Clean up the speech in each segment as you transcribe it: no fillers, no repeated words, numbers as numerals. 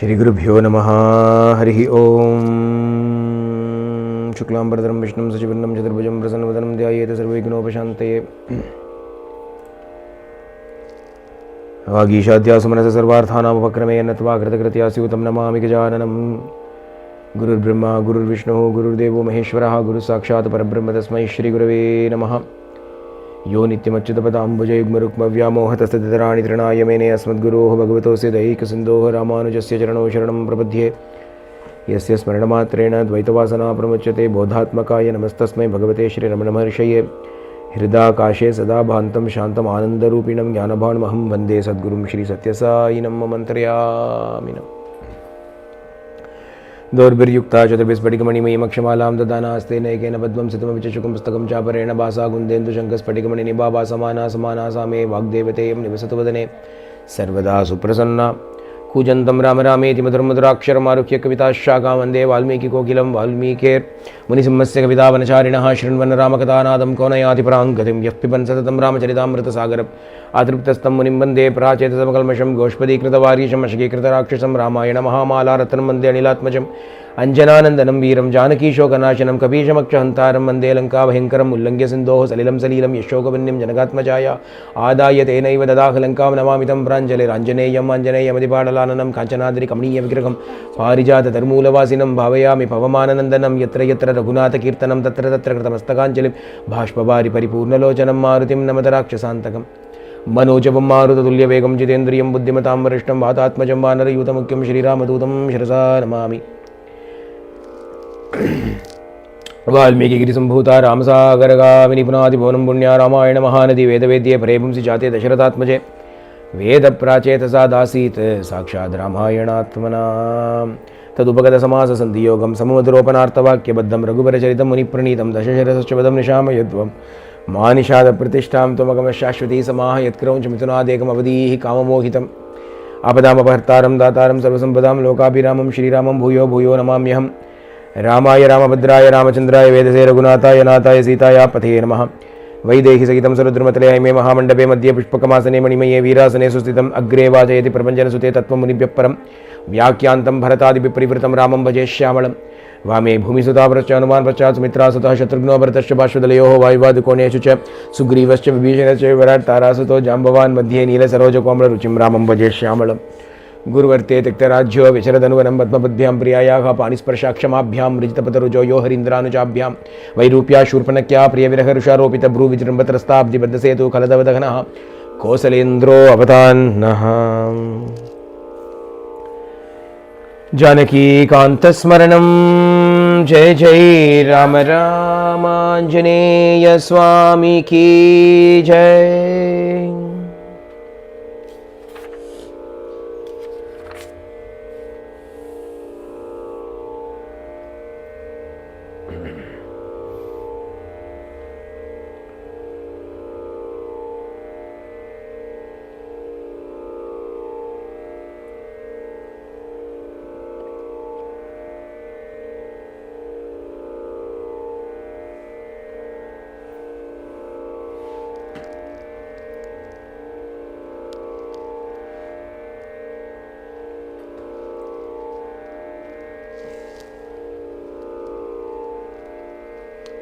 श्री गुरुभ्यो नमः। हरि ओम। शुक्लांबरधरं विष्णुं शशिवर्णं चतुर्भुजं प्रसन्नवदनं ध्यायेत सर्वविघ्नोपशान्तये। वागीशाद्यासुमनस सर्वार्थानामुपक्रमे नत्वा कृतकृत्या स्यूतं नमामि गजाननं। गुरुर्ब्रह्मा गुरुर्विष्णुः गुरुर्देवो महेश्वरः गुरुसाक्षात् परब्रह्म तस्मै श्रीगुरवे नमः। यो नित्यमच्युतपदाम्बुजयुग्मरुक्मव्यामोहतस्तदितराणि तृणाय मेने अस्मद्गुरोः भगवतोऽस्य दैहिकसिन्धोः रामानुजस्य चरणौ शरणं प्रपद्ये। यस्य स्मरणमात्रेण द्वैतवासना प्रमुच्यते बोधात्मकाय नमस्तस्मै भगवते श्रीरमणमहर्षये। हृदाकाशे सदा भान्तं शान्तम् आनन्दरूपिणं ज्ञानभाण्महं वन्दे सद्गुरुं श्रीसत्यसायिनं ममन्त्रयामिनम्। दौर्भिर्युक्ता चतुर्भिस्फटिकमणिमयीमक्षमालां ददानास्ते नैकेन पद्मं सितमविचषुकं पुस्तकं चापरेण भासा गुन्देन्दुशङ्खस्फटिकमणिनिभा समाना समाना सा मे वाग्देवतेयं निवसतु वदने सर्वदा सुप्रसन्ना। कूजन्तं राम रामेति मधुरमधुराक्षरमारुह्य कविताशाखां वन्दे वाल्मीकिकोकिलं वाल्मीकिर्मुनिसिंहस्य कवितावनचारिणः शृण्वन् रामकथानादं को न याति परां गतिं यः पिबन् सततं रामचरितामृतसागरम् आतृप्तस्तं मुनिं वन्दे प्राचेतसमकल्मषं गोष्पदीकृतवारीशम् अशकीकृतराक्षसं रामायण महामालारत्नं वन्दे अनिलात्मजम् अञ्जनानन्दनं वीरं जानकीशोकनाशनं कपीशमक्षहन्तारं वन्दे लङ्काभयङ्करम् उल्लङ्घ्य सिन्धोः सलिलं सलीलं यशोकवन्यं जनकात्मजाय आदाय तेनैव ददाह लङ्कां नमामि तं प्राञ्जलिराञ्जनेयम् आञ्जनेयमतिपाटलाननं काञ्चनाद्रिकमणीयविग्रहं पारिजातधर्मूलवासिनं भावयामि पवमाननन्दनं यत्र यत्र रघुनाथकीर्तनं तत्र तत्र कृतमस्तकाञ्जलिं बाष्पवारि परिपूर्णलोचनं मारुतिं नमत राक्षसान्तकम् मनोजवं मारुततुल्यवेगं जितेन्द्रियं बुद्धिमतां वरिष्ठं वातात्मजं वानरयूतमुख्यं श्रीरामदूतं शिरसा नमामि। वाल्मीकिगिरिसम्भूता रामसागरगामिनी पुनादिभुवनं पुण्या रामायण महानदी वेदवेद्ये प्रेपुंसि जाते दशरथात्मजे वेदप्राचेतसा दासीत् साक्षात् रामायणात्मना। तदुपगतसमाससन्धियोगं सममधुरोपनार्थवाक्यबद्धं रघुवरचरितं मुनिप्रणीतं दशशरसश्च वदं निशामयध्वं मानिषादप्रतिष्ठां त्वमगमशाश्वती समाह यत्क्रौञ्च मिथुनादेकमवधीः काममोहितम् आपदामपहर्तारं दातारं सर्वसम्पदां लोकाभिरामं श्रीरामं भूयो भूयो नमाम्यहम्। रामाय रामभद्राय रामचन्द्राय वेदसे रघुनाथाय नाथाय सीताय पथे नमः। वैदेहि सहितं सरुद्रमतले हैमे महामण्डपे मध्ये पुष्पकमासने मणिमये वीरासने सुस्थितम् अग्रे वाचयति प्रपञ्चनसुते तत्त्वमुनिभ्यः परं व्याख्यान्तं भरतादिभिः रामं भजे श्यामलं। वामे भूमिसुता पश्च हनुमान् पश्चात् सुमित्रा सुतः शत्रुघ्नो भरतश्च पार्श्वदलयोः वायुवादिकोणेषु च सुग्रीवश्च विभीषणश्च विराट् तारासुतो जाम्बवान् मध्ये नीलसरोजकोमलरुचिं रामं भजे श्यामलं। गुरुवर्ते त्यक्तराज्यो विशरदनुवनं पद्मपद्भ्यां प्रियायाः पाणिस्पर्शाक्षमाभ्यां मृजितपतरुजो यो हरीन्द्रानुजाभ्यां वैरूप्या शूर्पणख्या प्रियविरहरुषारोपितभ्रूविजृम्भतरस्ताब्दिबद्धसेतु खलदवदघनः कोसलेन्द्रो अवतान्नः। जानकीकान्तस्मरणं जय जय राम राम आञ्जनेय स्वामी की जय।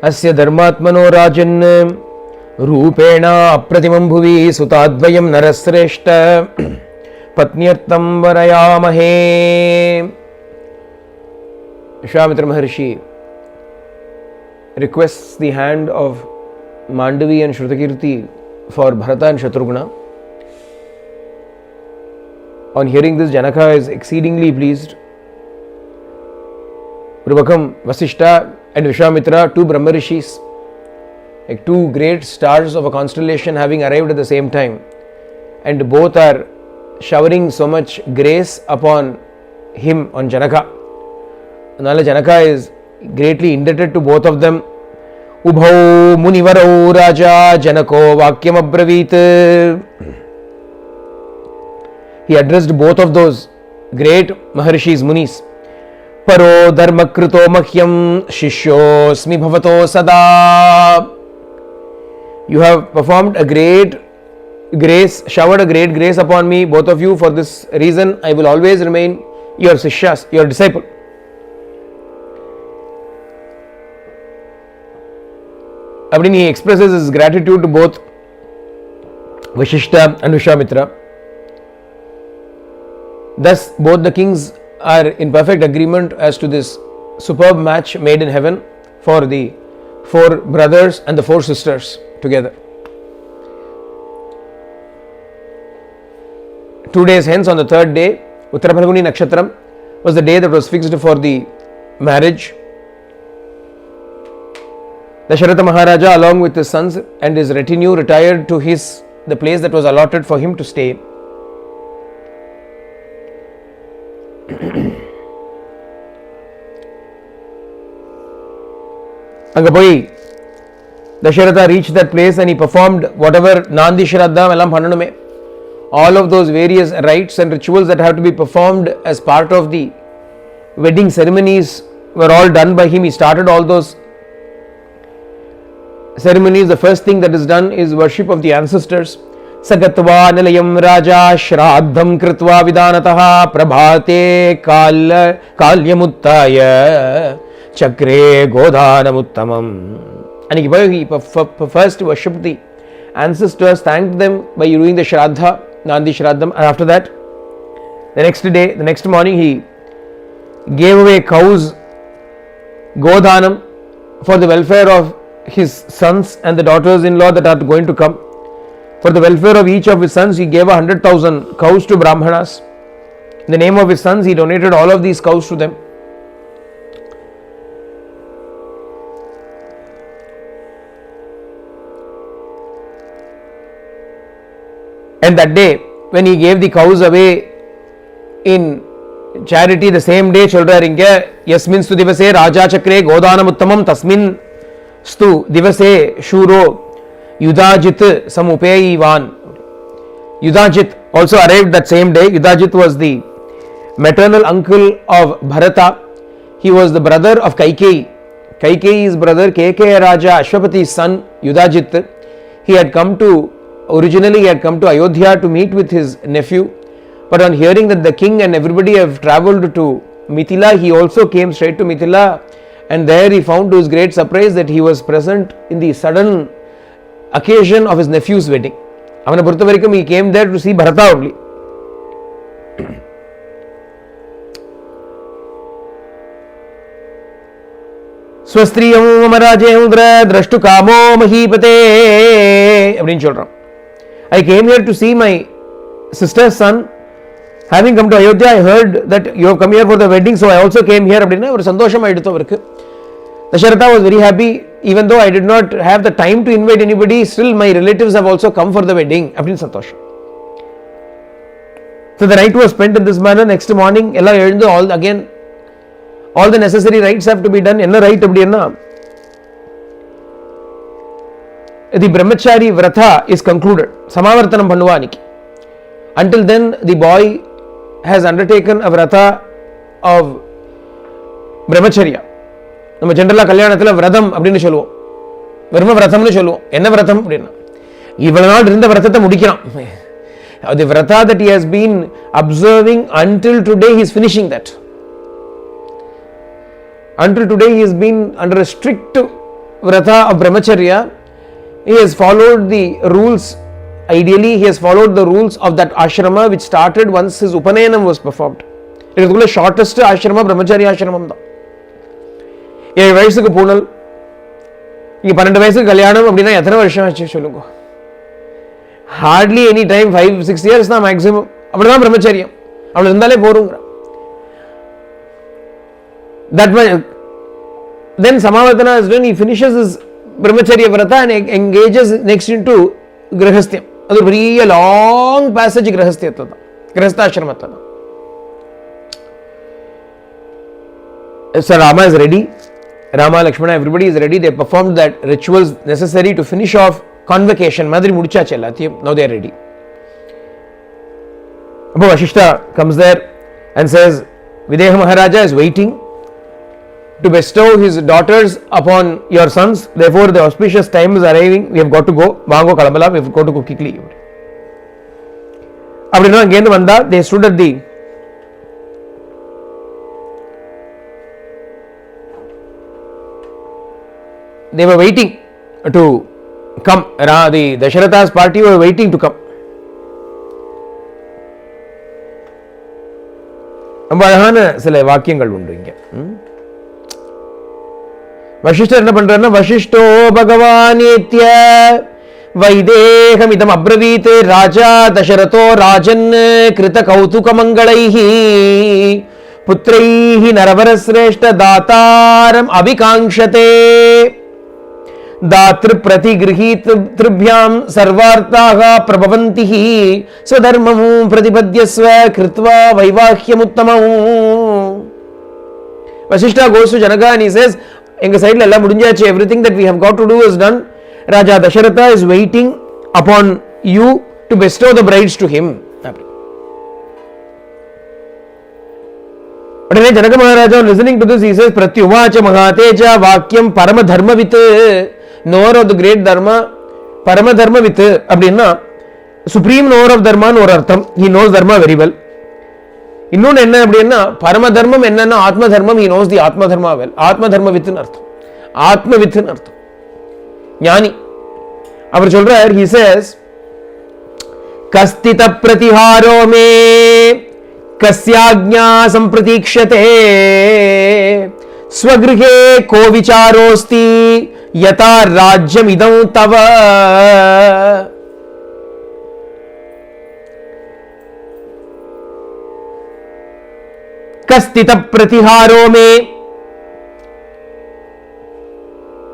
अस्य धर्मात्मनो राजन् रूपेण अप्रतिमं भुवि सुताद्वयं नरश्रेष्ठ पत्न्यर्थं वरयामहे। विश्वामित्र महर्षि requests the hand of Mandavi and Shrutakirti for Bharata and Shatrughna. On hearing this, Janaka is exceedingly pleased. Urvakam, Vasishta and Vishwamitra, two Brahma Rishis, like two great stars of a constellation, having arrived at the same time, and both are showering so much grace upon him, on Janaka. And Janaka is greatly indebted to both of them. Ubhau Munivarau Raja Janako Vakyam Abravit. He addressed both of those great Maharshis, Munis. Paro dharmakruto mahyam shishosmi bhavato sada. You have performed a great grace, showered a great grace upon me, both of you. For this reason, I will always remain your Sishyas, your disciple. He expresses his gratitude to both Vashishta and Vishwamitra. Thus, both the kings are in perfect agreement as to this superb match made in heaven for the 4 brothers and the 4 sisters together. 2 days hence, on the 3rd day, Uttara Phalguni Nakshatram was the day that was fixed for the marriage. Dasharatha Maharaja, along with his sons and his retinue, retired to the place that was allotted for him to stay. Angapoi, Dasharatha reached that place and he performed whatever Nandi Shraddha Melam Pananume. All of those various rites and rituals that have to be performed as part of the wedding ceremonies were all done by him. He started all those ceremonies. The first thing that is done is worship of the ancestors. Sagatva nilayam raja shraddham kritva vidanataha prabhate kalyamuttaya chakre godhanamuttamam. And he first worshipped the ancestors, thanked them by doing the shraddha, Nandi Shraddham, and after that, the next morning, he gave away cows, Godhanam, for the welfare of his sons and the daughters-in-law that are going to come. For the welfare of each of his sons, he gave 100,000 cows to Brahmanas. In the name of his sons, he donated all of these cows to them. And that day, when he gave the cows away in charity, the same day, Yasmin stu divase Raja Chakre Godhanam Uttamam Tasmin stu divase Shuro Yudhajit Samupeivan. Yudhajit also arrived that same day. Yudhajit was the maternal uncle of Bharata. He was the brother of Kaikeyi. Kaikeyi's brother, Kekeya Raja Ashwapati's son, Yudhajit. Originally he had come to Ayodhya to meet with his nephew, but on hearing that the king and everybody have travelled to Mithila, he also came straight to Mithila, and there he found to his great surprise that he was present in the sudden occasion of his nephew's wedding. He came there to see Bharata only. Swastriyam Amarajendra Drashtu Kamo Mahipate. I came here to see my sister's son. Having come to Ayodhya, I heard that you have come here for the wedding, so I also came here. Dasharatha was very happy. Even though I did not have the time to invite anybody, still my relatives have also come for the wedding. So the night was spent in this manner. Next morning, all the necessary rites have to be done. The Brahmachari Vratha is concluded. Samavartanam Pannuvaniki. Until then, the boy has undertaken a Vratha of Brahmacharya. நம்ம ஜென்ரலா கல்யாணத்துல விரதம் அப்படின்னு சொல்லுவோம். வெறும் விரதம்னு சொல்லுவோம். என்ன விரதம் அப்படின்னா இவ்வளவு நாள் இருந்த விரதத்தை முடிக்கிறான். The Vratha that he has been observing until today, he is finishing that. Until today, he has been under a strict Vratha of Brahmacharya. He has followed the rules. Ideally, he has followed the rules of that ashrama which started once his Upanayanam was performed. It is the shortest ashrama, Brahmacharya ashramam. 7 வயசுக்கு பூணல், இங்கே 12 வயசுக்கு கல்யாணம் அப்படின்னா எத்தனை வருஷம் ஆச்சு சொல்லுங்க? Hartley any time 5-6 years தான் மேக்ஸிமம். அப்படிதான் பிரம்மச்சரியம். அவ்வளோ இருந்தாலே போருங்கிற. That way, then Samavartana is when he finishes his Brahmacharya Vrata and engages next into Grahasthyam. அது ஒரு பெரிய லாங் பேசேஜ் கிரகஸ்தியத்தை தான், கிரகஸ்தாசிரமத்தை தான். So Rama is ready. Rama, Lakshmana, everybody is ready. They performed that rituals necessary to finish off convocation. Madri mudichachu ellathiyum. Now they are ready. Appo Vashishta comes there and says, Videha Maharaja is waiting to bestow his daughters upon your sons. Therefore, the auspicious time is arriving. We have got to go. Vaango Kalambala. We have got to go quickly. Appadina again vanda. They stood at the they were waiting to come. The Dasharatha's party were waiting to come. ரொம்ப அழகான சில வாக்கியங்கள் உண்டு இங்க. வசிஷ்டர் என்ன பண்றாருன்னா, வசிஷ்டோ பகவானேத்ய வைதேகமிதம் அப்ரவீத் ராஜா தசரதோ ராஜன் கிருத கௌதுக மங்களைஹி புத்ரைஹி நரவரஸ்ரேஷ்ட தாதாரம் அபிகாங்ஷதே दातृ प्रतिगृहीतृभ्यां सर्वार्थाः प्रभवन्तिः स्वधर्मं प्रतिपद्यस्व कृत्वा वैवाह्यमुत्तमं. Vasishtha goes to Janaka and he says, எங்க சைடுல எல்லாம் முடிஞ்சாச்சு, everything that we have got to do is done. Raja Dasharatha is waiting upon you to bestow the brides to him. But when Janaka Maharaja listening to this, he says, Pratyuvacha Mahateja Vakyam Parama Dharmavit, knower of the great Dharma, Parama Dharmavit, அப்படின்னா supreme knower of Dharma ஒரு அர்த்தம். He knows Dharma very well. இன்னொன்று என்ன அப்படின்னா, பரம தர்மம் என்னன்னா ஆத்ம தர்மம். He knows the Atma Dharma well. ஆத்ம தர்மவித்துன்னு அர்த்தம், ஆத்மவித்துன்னு அர்த்தம், ஞானி. அவர் சொல்றார், he says, கஸ்தித பிரதிஹாரோ மே கஸ்யாஜ்ஞா சம்பிரதீக்ஷதே ஸ்வகிருஹே கோ விசாரோஸ்தி யதா ராஜ்யம் இதம் தவ. கஸ்தித பிரதிஹாரோ மே.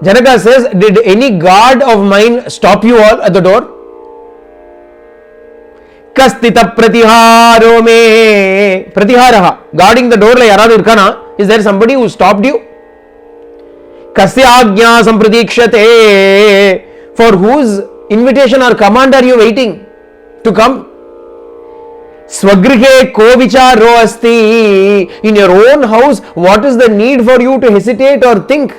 Janaka says, did any guard of mine stop you all at the door? Kastita pratiharo me. Pratiharaha, guarding the door la yaradu irkana? Is there somebody who stopped you? Kasya agnya sampradikshate. For whose invitation or command are you waiting to come? Swagrihe ko vicharo asti. In your own house, what is the need for you to hesitate or think?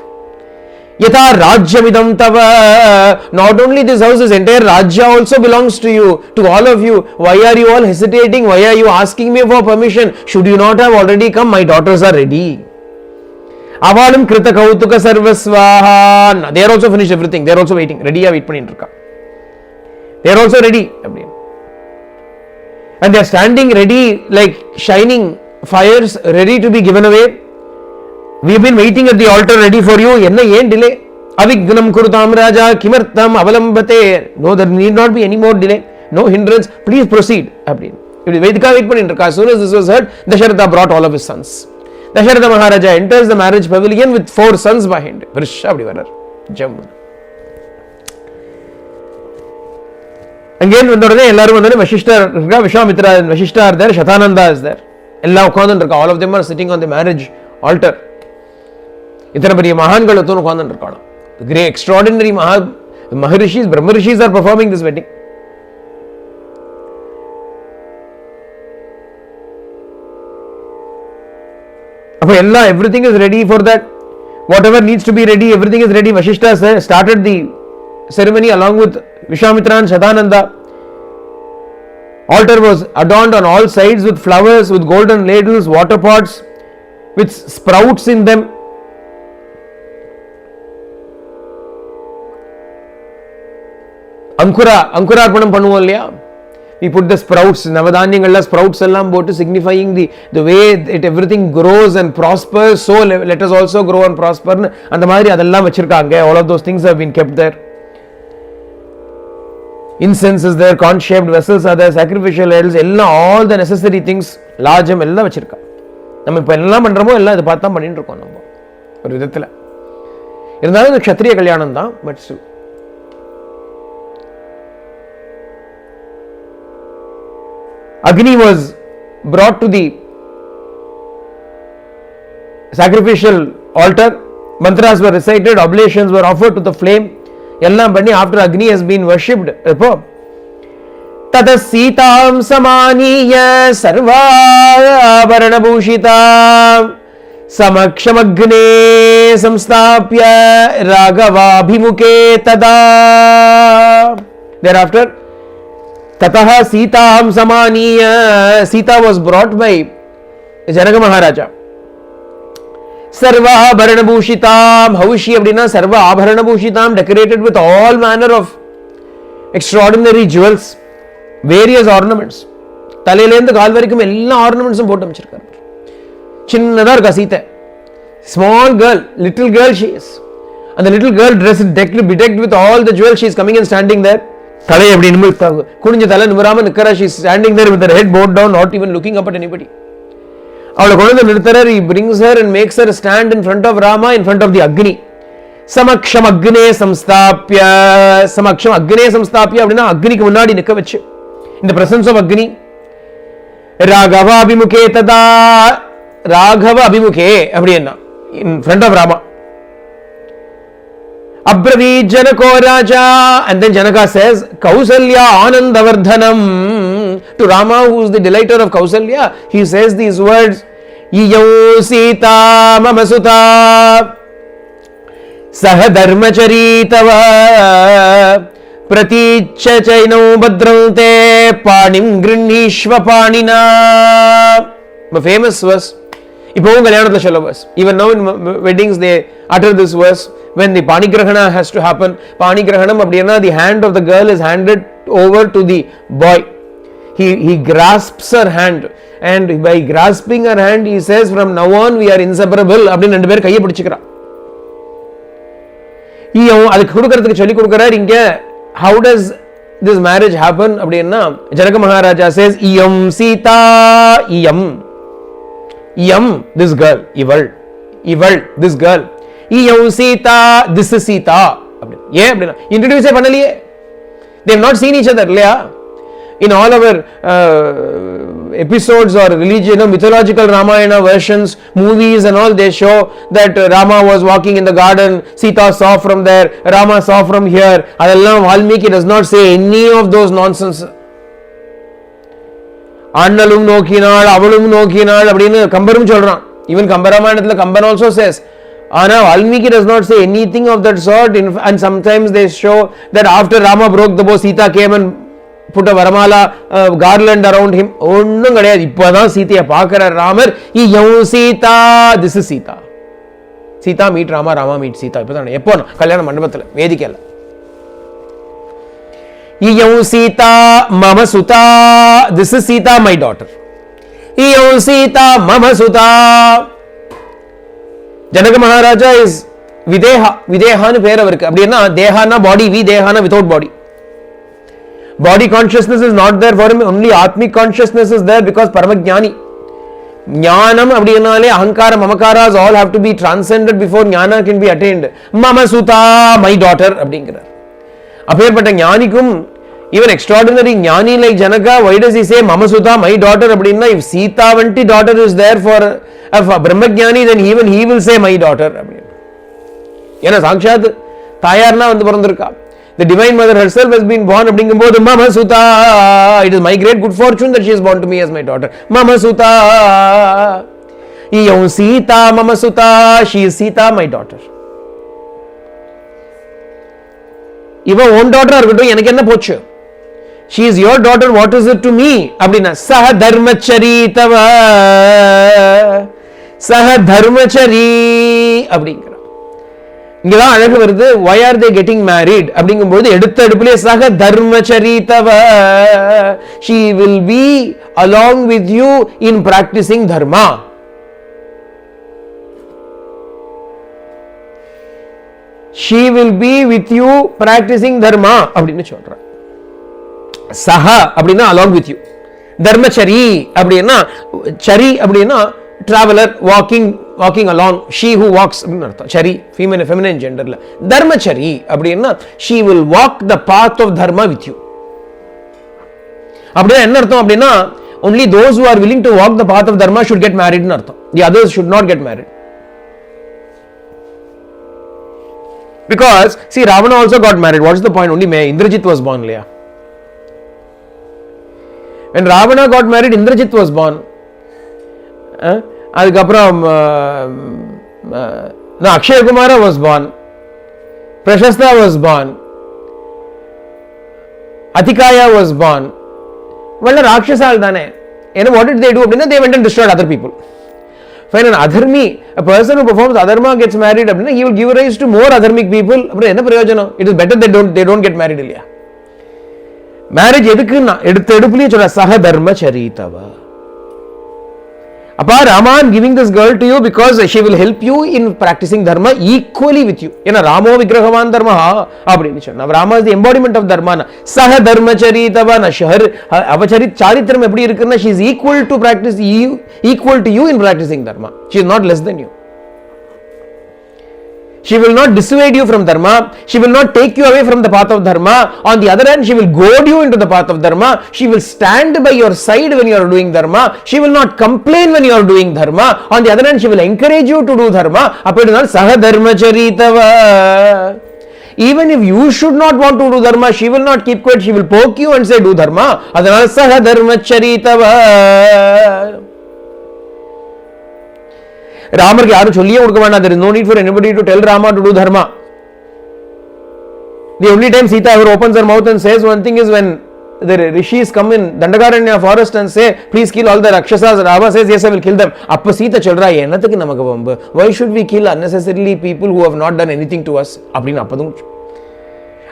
Yatha rajyamidam tava. Not only this house, this entire rajya also belongs to you, to all of you. Why are you all hesitating? Why are you asking me for permission? Should you not have already come? My daughters are ready. Avalam krita kautuka sarvasvaha. They are also finished everything. They are also waiting. Ready ah wait பண்ணிட்டு இருக்கா. They are also ready. And they are standing ready like shining fires ready to be given away. We have been waiting at the altar ready for you. Enna yen delay? Avignam kurutam raja kimartam avalambate. No, there need not be any more delay. No hindrance. Please proceed. Vedika wait பண்ணிட்டு இருக்கா. As soon as this was heard, Dasharatha brought all of his sons. Dasharatha Maharaja enters the marriage pavilion with 4 sons behind him. Vrisha அப்படி வரார். ஜம். Again வந்த உடனே எல்லாரும் வந்தானே வசிஷ்டர் இருக்கா, Vishwamitra, Vasishta are there, Shatananda is there. எல்லாம் உட்கார்ந்துட்டு இருக்கா. All of them are sitting on the marriage altar. இத்தனை பெரிய மகான்கள் ஒருத்தர் உட்கார்ந்துட்டு இருக்காங்க. The great extraordinary Maharishis, Brahmarishis are performing this wedding. அப்ப எல்லாம் everything is ready for that. Whatever needs to be ready, everything is ready. Vasishta started the ceremony along with Vishwamitra and Shatananda. Altar was adorned on all sides with flowers, with golden ladles, water pots with sprouts in them. Ankurarpanam பண்ணுவோம் இல்லையா? We put the sprouts, நவதானியங்கள்ல sprouts எல்லாம் போட்டு signifying the way it everything grows and prospers, so let us also grow and prosper. அந்த மாதிரி அதெல்லாம் வச்சிருக்காங்க. All of those things have been kept there. Incense is there, conch shaped vessels are there, sacrificial idols, எல்லாம் all the necessary things, லாஜம் எல்லாம் வச்சிருக்கா. நம்ம இப்ப எல்லாம் பண்றோமோ எல்லாம் இதை பார்த்து தான் பண்ணிட்டு இருக்கோம் நம்ம ஒரு விதத்துல. இருந்தாலும் இது க்ஷத்ரிய கல்யாணம் தான். But Agni was brought to the sacrificial altar, mantras were recited, oblations were offered to the flame. Ellam panni after Agni has been worshipped, tata Sitam samaniya sarva avarana bhushita samakshamagne samstapya ragavabhimuke tada. Thereafter Tataha Sitaham Samaniya. Sita was brought by Janaka Maharaja. சர்வ ஆபரண பூஷிதாம். ஹௌஷி அப்படின்னா சர்வ ஆபரண பூஷிதாம், decorated with all manner of extraordinary jewels, various ornaments. தலையிலேருந்து கால் வரைக்கும் எல்லா ஆர்னமெண்ட்ஸும் போட்டு அமைச்சிருக்காரு. சின்னதா இருக்கா Sita, small girl, little girl she is. அந்த little girl dress bedecked with all the jewels. She is coming and standing there. தலை அப்படி நிமிர்த்தாங்க, குனிஞ்ச தலை நிமிராம நிக்கறா. She is standing there with her head bowed down, not even looking up at anybody. அவளை கொண்டு வந்து நிறுத்துறார். He brings her and makes her stand in front of Rama, in front of the Agni. சமக்ஷம் அக்னே சம்ஸ்தாப்ய. சமக்ஷம் அக்னே சம்ஸ்தாப்ய அப்படின்னா அக்னிக்கு முன்னாடி நிக்க வச்சு, in the presence of Agni. Raghava அபிமுகே ததா. ராகவ அபிமுகே அப்படின்னா in front of Rama. Abravit Janako Raja, and then Janaka says, Kausalya Anandavardhanam. To Rama, who is the delighter of Kausalya, he says these words, Iyau Sita Mamasuta Sahadharmacharitava Praticha Chaino Badrante Panim Grinishva Panina. A famous verse. இப்பவும் கல்யாணத்துல சொல்ல verse. Even now in weddings they utter this verse when the panigrahana has to happen. Panigrahanam அப்படினா the hand of the girl is handed over to the boy. He grasps her hand, and by grasping her hand he says, from now on we are inseparable. அப்படி ரெண்டு பேர் கையை பிடிச்சுக்கறா. அதுக்கு கொடுக்கிறதுக்கு சொல்லி கொடுக்கறார். இங்க how does this marriage happen அப்படினா Janaka Maharaja says, iyam sita iyam. Yam, this girl, ival, this girl. Iyam Sita, this is Sita. Yeah, introduce பண்ணலையே. They have not seen each other, இல்லையா? In all our episodes or religion, mythological Ramayana versions, movies and all, they show that Rama was walking in the garden, Sita saw from there, Rama saw from here. அதெல்லாம் Valmiki does not say any of those nonsense. அண்ணலும் நோக்கினாள் அவளும் நோக்கினாள் அப்படின்னு கம்பரும் சொல்றான். Even கம்பராமாயணத்துல Kamban also says. ஆனா Valmiki does not say anything of that sort. And sometimes they show that after Rama broke the bow, Sita came and put a varamala garland around him. ஒன்னும் கிடையாது. இப்பதான் சீதையை பார்க்கிறார் Ramar. யௌ Sita, this is Sita. Sita meet Rama, Rama meet Sita. இப்பதான் எப்போ கல்யாண மண்டபத்துல வேதிக்கையில. Iyam Sita Mama Suta. This is Sita, my daughter. Iyam Sita Mama Suta. Janaka Maharaja is Videha. Videha nu பேர் அவருக்கு. அப்படினா தேஹானா பாடி, Videha without body. Body consciousness is not there for him. Only Atmic consciousness is there because Paramajnani. ஞானம் அப்படினாலே அகங்காரம் மமகாராஸ் all have to be transcended before Gnana can be attained. Mama Suta, my daughter அப்படிங்கிறார். அப்பேற்பட்ட ஞானிக்கும், even extraordinary ஞானி like Janaka, why does he say Mama Sutta, my daughter அப்படின்னா, if Sita vanti daughter is there for a Brahmajnani, then even he will say my daughter அப்படின்னு. ஏன்னா சாட்சாத் தாயார்னா வந்து பிறந்திருக்கா. The divine mother herself has been born அப்படிங்கும்போது Mama Sutta, it is my great good fortune that she is born to me as my daughter. Mama Sutta, Iyam Sita Mama Sutta, she is Sita, my daughter. இவன் own daughter இருக்கட்டும், எனக்கு என்ன போச்சு? She is your daughter, what is it to me? அப்படின்னா சஹ தர்மச்சரீதவ சஹ தர்மச்சரி அப்படிங்கிற. இங்கதான் அழகு வருது. why are they getting married அப்படிங்கும்போது எடுத்த எடுப்பிலே சஹ தர்மச்சரீதவ, she will be along with you in practicing dharma. She will be with you practicing dharma அப்படினு சொல்றார். சஹா அப்படினா along with you. தர்மச்சரி அப்படினா, சரி அப்படினா traveler, walking along, she who walks அப்படினு அர்த்தம். சரி feminine genderல. தர்மச்சரி அப்படினா she will walk the path of dharma with you. அப்படினா என்ன அர்த்தம் அப்படினா only those who are willing to walk the path of dharma should get married னு அர்த்தம். The others should not get married. Because see, Ravana also got married. What's the point? Only Indrajit was born. When Ravana got married, Indrajit was born. அதுக்கப்புறம் Akshay Kumara was born. Prashasta was born. Atikaya was born. Well, Rakshasal dane. What did they do? They went and destroyed other people. When an adharmi, a person who performs adharma gets married, he will give rise to more adharmic people. It is better they don't get married. Marriage eduthu saha dharma charitava. Apart Raman giving this girl to you because she will help you in practicing dharma equally with you. Ramo vigrahavan dharma. Now Rama is the embodiment of dharma. Saha dharma charitava. She is equal to you in practicing dharma. She is not less than you. She will not dissuade you from dharma. She will not take you away from the path of dharma. On the other hand, she will goad you into the path of dharma. She will stand by your side when you are doing dharma. She will not complain when you are doing dharma. On the other hand, she will encourage you to do dharma. Saha dharma charitava. Even if you should not want to do dharma, she will not keep quiet. She will poke you and say, do dharma. Adanal saha dharma charitava. Ramar ki yaru cholliye udukavana. There is no need for anybody to tell Rama to do dharma. The only time Sita ever opens her mouth and says one thing is when the rishis come in Dandakaranya forest and say, please kill all the Rakshasas. Rama says, yes, I will kill them. Appa Sita chal raha hai. Why should we kill unnecessarily people who have not done anything to us? Appadina appadum.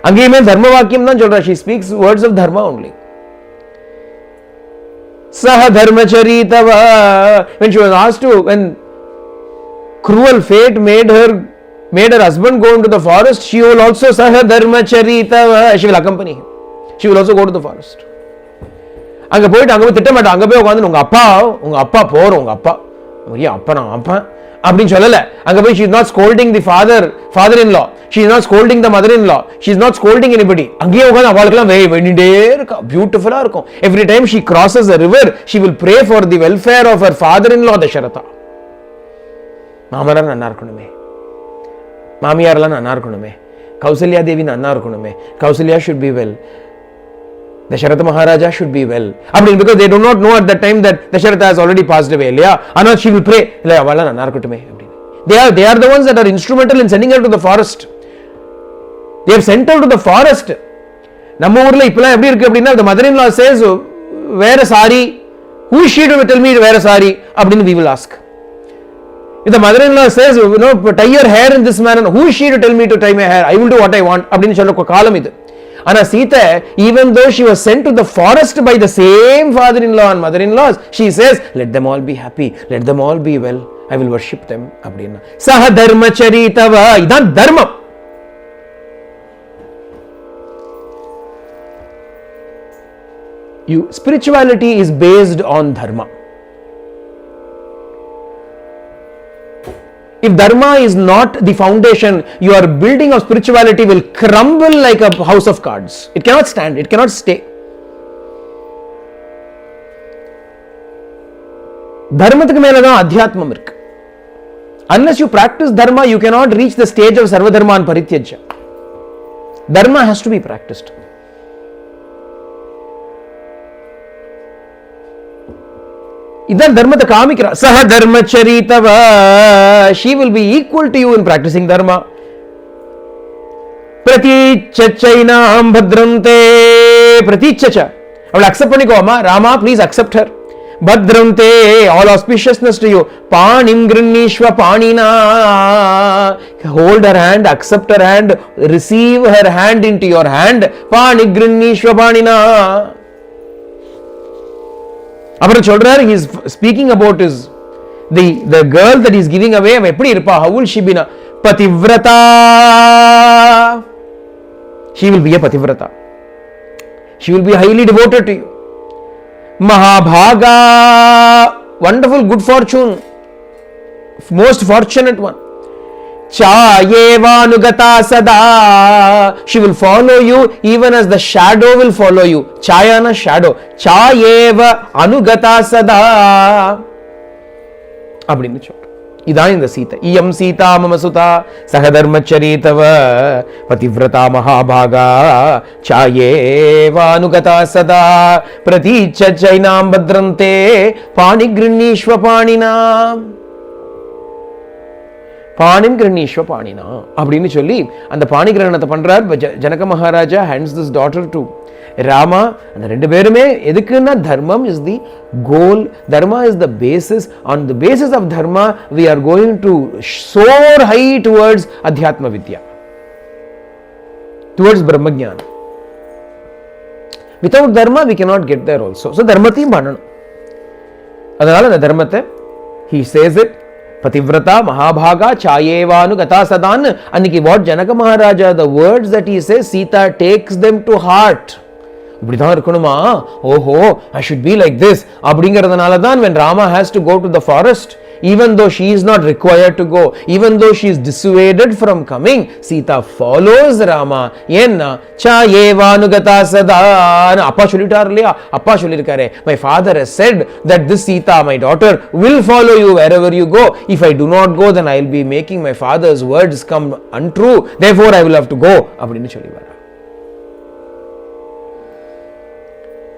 Ange mein dharma vakyam nan chal raha. She speaks words of dharma only. Saha dharma charitava. When she was asked to, when cruel fate made her husband go into the forest, she will also saha dharma charitava. She will accompany him. She will also go to the forest. அங்க போயிட்டு அங்க போய் திட்டமாட்டா. அங்க போய் உட்காந்து உங்க அப்பா போற உங்க அப்பா அப்படின்னு சொல்லல. அங்க போய் she is not scolding the father-in-law. She is not scolding the mother-in-law. She is not scolding anybody. அங்கேயே உட்காந்து அவளுக்கெல்லாம் வேண்டிட்டே இருக்கா. பியூட்டிஃபுல்லா இருக்கும். Every time she crosses a river, she will pray for the welfare of her father-in-law Dasharatha. மாமனார் நன்னா இருக்கணுமே, மாமியாரெல்லாம் நன்னா இருக்கணுமே, கௌசல்யா தேவி நன்னா இருக்கணுமே, Kausalya should be well, Dasharatha Maharaja should be well. Because they do not know at that time that Dasharatha has already passed away. Anna, she will pray. They are the ones that are instrumental in sending her to the forest. They have sent her to the forest. The mother-in-law says, wear a sari. Who is she to tell me to wear a sari? We will ask. If the mother-in-law says, tie your hair in this manner, who is she to tell me to tie my hair? I will do what I want. And Sita, even though she was sent to the forest by the same father-in-law and mother-in-laws, she says, let them all be happy, let them all be well, I will worship them. Saha dharma charitava. Idan dharma. Spirituality is based on dharma. If dharma is not the foundation, your building of spirituality will crumble like a house of cards. It cannot stand, it cannot stay. Dharmathukku meladhaan adhyatmam irukku. Unless you practice dharma, you cannot reach the stage of sarvadharman parityajya. Dharma has to be practiced. Idan dharmata kamikira. Saha dharma charitava. She will be equal to you in practicing dharma. Pratichachainam bhadrante. Pratichacha. I will accept Panikoma. Rama, please accept her. Bhadrante. All auspiciousness to you. Panim grinnishva panina. Hold her hand, accept her hand, receive her hand into your hand. Pani grinnishva panina. He is speaking about the girl that he is giving away. How will she be? Pativrata. She will be a pativrata. She will be highly devoted to you. Mahabhaga. Wonderful good fortune. Most fortunate one. Chayeva anugata sada. She will follow you even as the shadow will follow you. Chayana shadow. Chayeva anugata sada. Abdin chot. Idan in the Sita. Iyam Sita mamasuta sahadharma charitava pativrata mahabhaga chayeva anugata sada praticha chainam bhadrante panigrinishva panina. Panim Granishwa Panina. Abdini Choli, and the Pani Granatha Pandrar, Janaka Maharaja hands this daughter to Rama. அந்த ரெண்டு பேருமே எதுக்குன்னா தர்மம் is the goal, dharma is the basis. On the basis of dharma we are going to soar high towards adhyatma vidya, towards brahmajnana. Without dharma we cannot get there also. So dharmathiyum pananum. அதனால அந்த தர்மத்தை he says it, pativrata mahabhaga chayevanu gata sadan. அன்னைக்கு what Janaka Maharaja, the words that he says, Sita takes them to heart. இப்படிதான் இருக்கணுமா, ஓஹோ I should be like this அப்படிங்கிறதுனால தான் when Rama has to go to the forest, even though she is not required to go, even though she is dissuaded from coming, Sita follows Rama. ஏன்னா சாயேவானுகதா சதா, அப்பா சொல்லிட்டார் இல்லையா, அப்பா சொல்லியிருக்காரு, my father has said that this Sita, my daughter, will follow you wherever you go. If I do not go, then I will be making my father's words come untrue, therefore I will have to go அப்படின்னு சொல்லிவார்.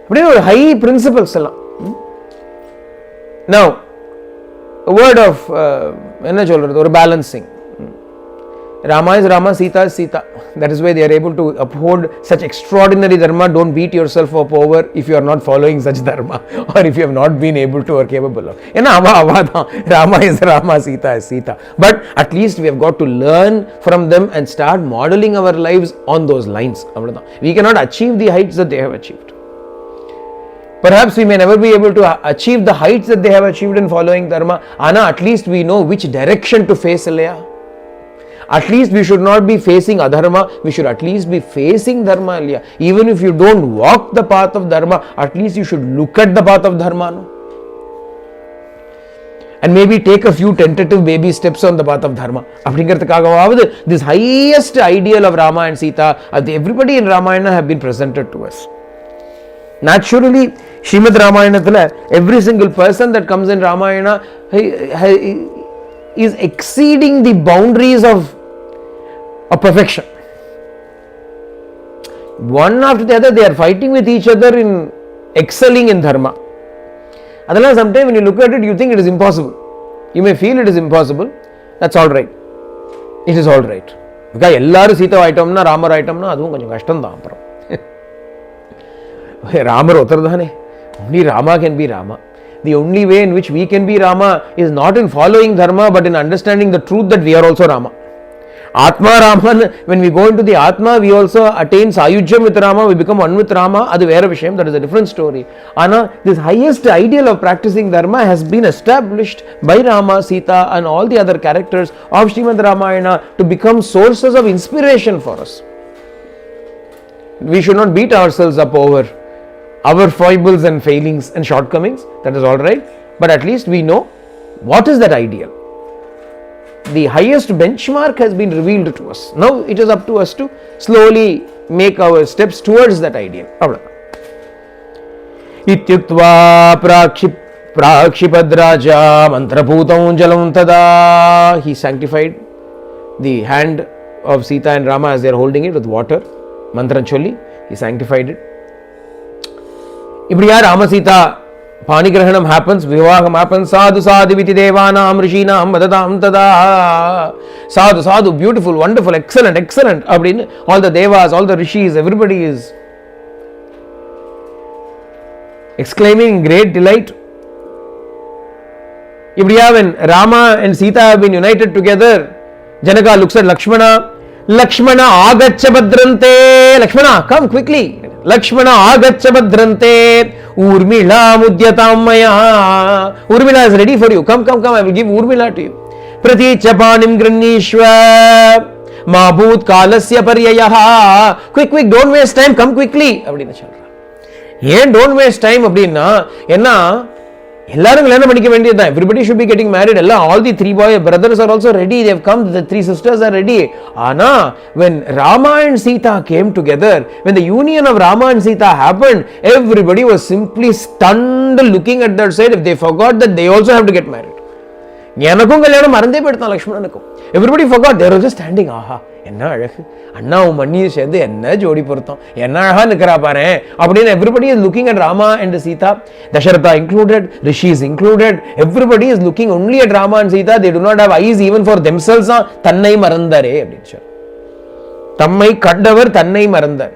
அப்படியே ஒரு high principles எல்லாம். Now a word of என்ன சொல்றது, ஒரு balancing. Rama is Rama, Sita is Sita. That is why they are able to uphold such extraordinary dharma. Don't beat yourself up over if you are not following such dharma or if you have not been able to or capable of. ஏன்னா அவதான் Rama is Rama, Sita is Sita. But at least we have got to learn from them and start modeling our lives on those lines. அவ்வளவுதான். We cannot achieve the heights that they have achieved. Perhaps we may never be able to achieve the heights that they have achieved in following dharma. Ana, at least we know which direction to face. At least we should not be facing adharma, we should at least be facing dharma. Even if you don't walk the path of dharma, at least you should look at the path of dharma. No? And maybe take a few tentative baby steps on the path of dharma. This highest ideal of Rama and Sita, everybody in Ramayana have been presented to us. Naturally, Srimad Ramayanathila, every single person that comes in Ramayana is exceeding the boundaries of perfection. One after the other, they are fighting with each other in excelling in dharma. Adala, sometimes when you look at it, you think it is impossible. You may feel it is impossible. That's all right. It is all right. Because ellaru Sita aitamna, Rama aitamna, adhum konjam kashtam dhaan appuram. Rama otardhane. Only Rama can be Rama. The only way in which we can be Rama is not in following dharma, but in understanding the truth that we are also Rama. Atma Raman, when we go into the Atma, we also attain Sayujyam with Rama, we become one with Rama. Adu vera vishayam, that is a different story. Ana, this highest ideal of practicing dharma has been established by Rama, Sita and all the other characters of Srimad Ramayana to become sources of inspiration for us. We should not beat ourselves up over our foibles and failings and shortcomings. That is all right. But at least we know what is that ideal. The highest benchmark has been revealed to us. Now it is up to us to slowly make our steps towards that ideal. Ityuktva prakshipadraja mantrabhutam jalam tada. He sanctified the hand of Sita and Rama as they are holding it with water. Mantra cholli, he sanctified it. Ibriya Rama Sita Panigrahanam happens, Vivaham happens, Sadhu Sadhu Viti Devanam Rishinam Madadam Tada. Sadhu Sadhu, beautiful, wonderful, excellent, excellent. All the Devas, all the Rishis, everybody is exclaiming in great delight. Ibriya, when Rama and Sita have been united together, Janaka looks at Lakshmana. Lakshmana agaccha badrante. Lakshmana, come quickly. Lakshmana agaccha badrante. Urmila mudyatam maya. Urmila is ready for you. Come, come, come. I will give Urmila to you. Praticha panim granishva. Mabhut kalasya paryayaha. Quick, quick, don't waste time. Come quickly. Don't waste time. Everybody should be getting married. All the three brothers are also ready. They have come. The three sisters are ready. Anna, when Rama and Sita came together, when the union of Rama and Sita happened, everybody was simply stunned looking at that side. If they forgot that they also have to get married. Everybody forgot. They were just standing. Aha. Everybody is looking at Rama and Sita, Dasharatha included, Rishis included. Everybody is looking only at Rama and Sita. They do not have eyes even for themselves. Tannai marandare. Tammai kaddavar tannai marandar.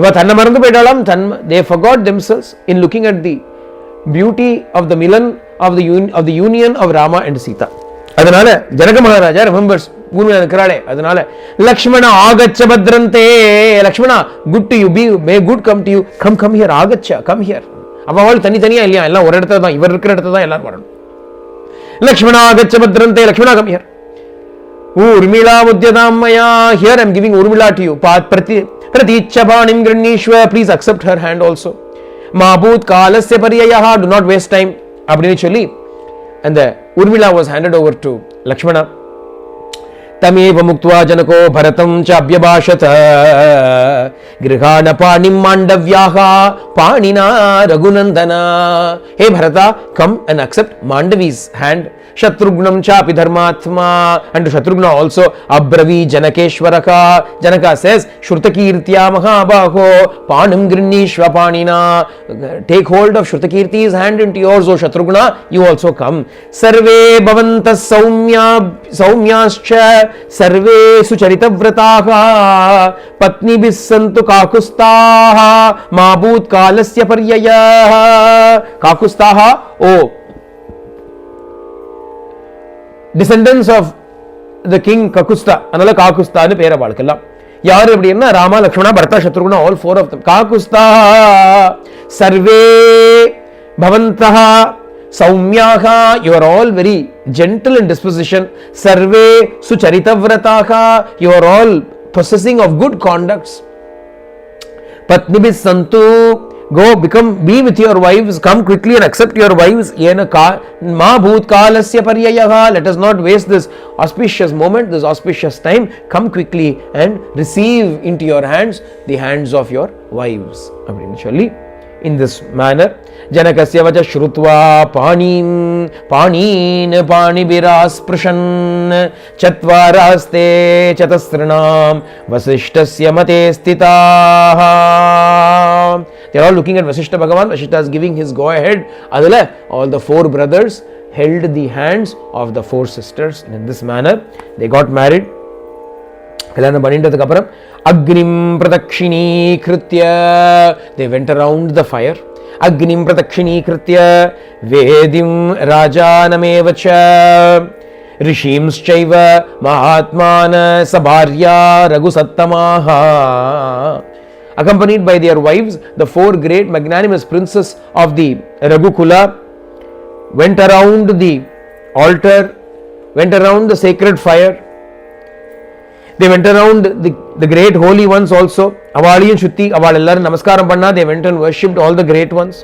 இவ தன்னை மறந்து போயிட்டாலும் they forgot themselves in looking at the beauty of the milan of the union of Rama and Sita. அதனால Janaka Maharaja remembers Urmila இருக்கிறாளே, அதனால லக்ஷ்மண ஆகச்ச பத்ரந்தே, Lakshmana good to you, be may good come to you, come here, ஆகச்ச come here. அவள் தனித்தனியா இல்லையா, எல்லாம் ஒரு இடத்துல தான், இவர் இருக்கிற இடத்துல தான் எல்லாரும் வரணும். லக்ஷ்மண ஆகச்ச பத்ரந்தே, லக்ஷ்மணா கம் ஹியர். ஊர்மிளா முத்யதாம் மயா, here I am giving Urmila to you. பிரதீச்சபாணிம் கிருண்ணீஸ்வ, please accept her hand also. மாபூத் காலஸ்ய பரியயா, டு நாட் வேஸ்ட் டைம் அப்படின்னு சொல்லி அந்த Urmila was handed over to Lakshmana. तमेव मुक्त्वा जनको भरतं च अभ्यभाषत गृहाण पाणिं मांडव्याः पाणिना रघुनंदना. हे Bharata, come and accept Mandavi's hand. Shatrugnam chapi dharmatma, and to Shatrughna also abbravi Janakeshwaraka. Janaka says Shrutakirtya mahabaho panam grinnishva panina. Take hold of Shrutakirti's hand into yours, O Shatrughna, you also come. Sarve bhavantas saumyascha सर्वे सुचरितव्रताः पत्नीभिः सन्तु काकुस्ताः मा भूत्कालस्य पर्ययः. काकुस्ताः, ओ descendants of the king Kakusta, அதனால காகுஸ்தான்னு பேரை வாழ்க்கலாம். யாரு அப்படின்னா Rama, Lakshmana, Bharata, Shatrughna, all four of them. காகுஸ்தா சர்வே பவந்தஹ சௌம்யாஹா, you are all very gentle in disposition. Sarve sucharitavrataka, you are all possessing of good conducts. Patnibis santu, go be with your wives, come quickly and accept your wives. Yena ma bhoot kalasya paryayaha, let us not waste this auspicious moment, this auspicious time. Come quickly and receive into your hands the hands of your wives. Actually, in this manner, Janakasya vacha shrutva panin panibirasprishan chatvaraste chatasranam vasishtasya mate stitaha. They are all looking at Vasishta Bhagavan. Vasishta is giving his go ahead. Adala, all the four brothers held the hands of the four sisters. In this manner, they got married. கல்யாணம் பண்ணிட்டதுக்கு அப்புறம் அக்னிம் பிரதக்ஷிணீ கிருத்ய, they went around the fire. அக்னிம் பிரதக்ஷிணீ கிருத்ய வேதிம் ராஜானமேவச்ச ரிஷீம்ஸ்சைவ மகாத்மான சபார்யா ரகுசத்தமாஹ. Accompanied by their wives, the four great magnanimous princes of the Raghukula went around the altar, went around the sacred fire. They went around the great holy ones also. Avaliyum Shutti, aval ellarum namaskaram panna. They went and worshipped all the great ones.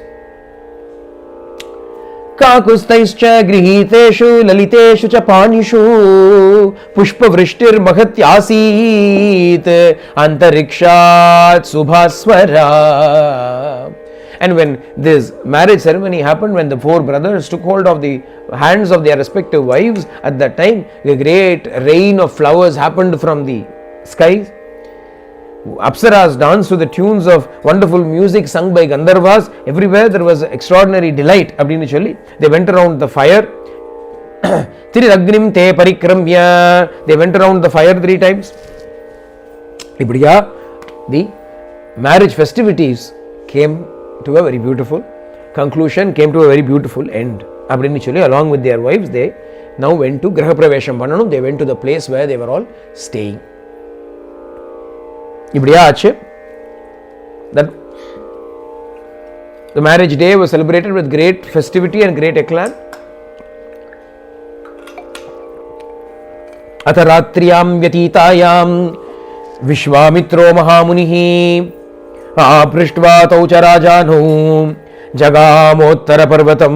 Kakustaischa grihiteshu laliteshu cha panishu pushpa vrishtir mahatyasit antarikshat subhaswara. And when this marriage ceremony happened, when the four brothers took hold of the hands of their respective wives, at that time a great rain of flowers happened from the skies. Apsaras danced to the tunes of wonderful music sung by Gandharvas. Everywhere there was extraordinary delight. They went around the fire. Tiragnim te parikramya. They went around the fire 3 times. The marriage festivities came to a very beautiful conclusion, came to a very beautiful end. Along with their wives, they now went to Graha Pravesham Pananum. They went to the place where they were all staying. That the marriage day was celebrated with great festivity and great eclat. Ataratriyam vyatitayam Vishwamitro Mahamunihi Aprishtva Taucha Rajanu Jagamottara Parvatam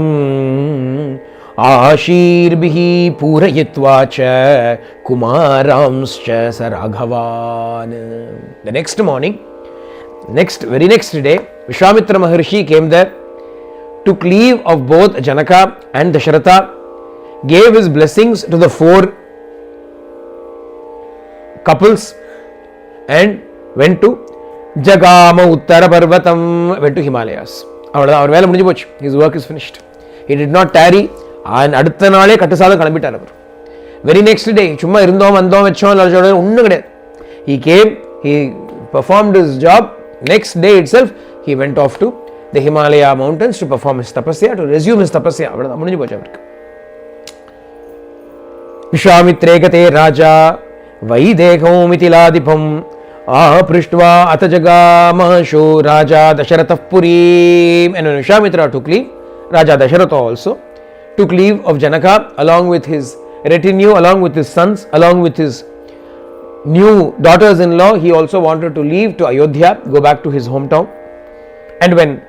Ashirbihi Purayitva cha Kumaramscha Saraghavan. The next morning, very next day, Vishwamitra Maharshi came there, took leave of both Janaka and Dasharatha, gave his blessings to the 4 couples and went to Jagama Uttara Parvatam, went to Himalayas. His work is finished. He did not tarry. And அடுத்த நாளே கட்டுசால கிளம்பிட்டார் அவர். Very next day, சும்மா இருந்தோம் வந்தோம் வச்சோம் ஒன்றும் கிடையாது. He came, he performed his job, next day itself he went off to the Himalaya mountains to perform his tapasya, to resume his tapasya. அவ்வளவுதான், முடிஞ்சு போச்சு அவருக்கு. விஸ்வாமித்ரே கதே ராஜா வைதேகம் மிதிலாதிபம் ஆப்ருஷ்ட்வா அத ஜகாமஹு ராஜா தசரதः புரீம். And when Vishwamitra took leave, Raja Dasharatha also took leave of Janaka along with his retinue, along with his sons, along with his new daughters-in-law. He also wanted to leave to Ayodhya, go back to his hometown. And when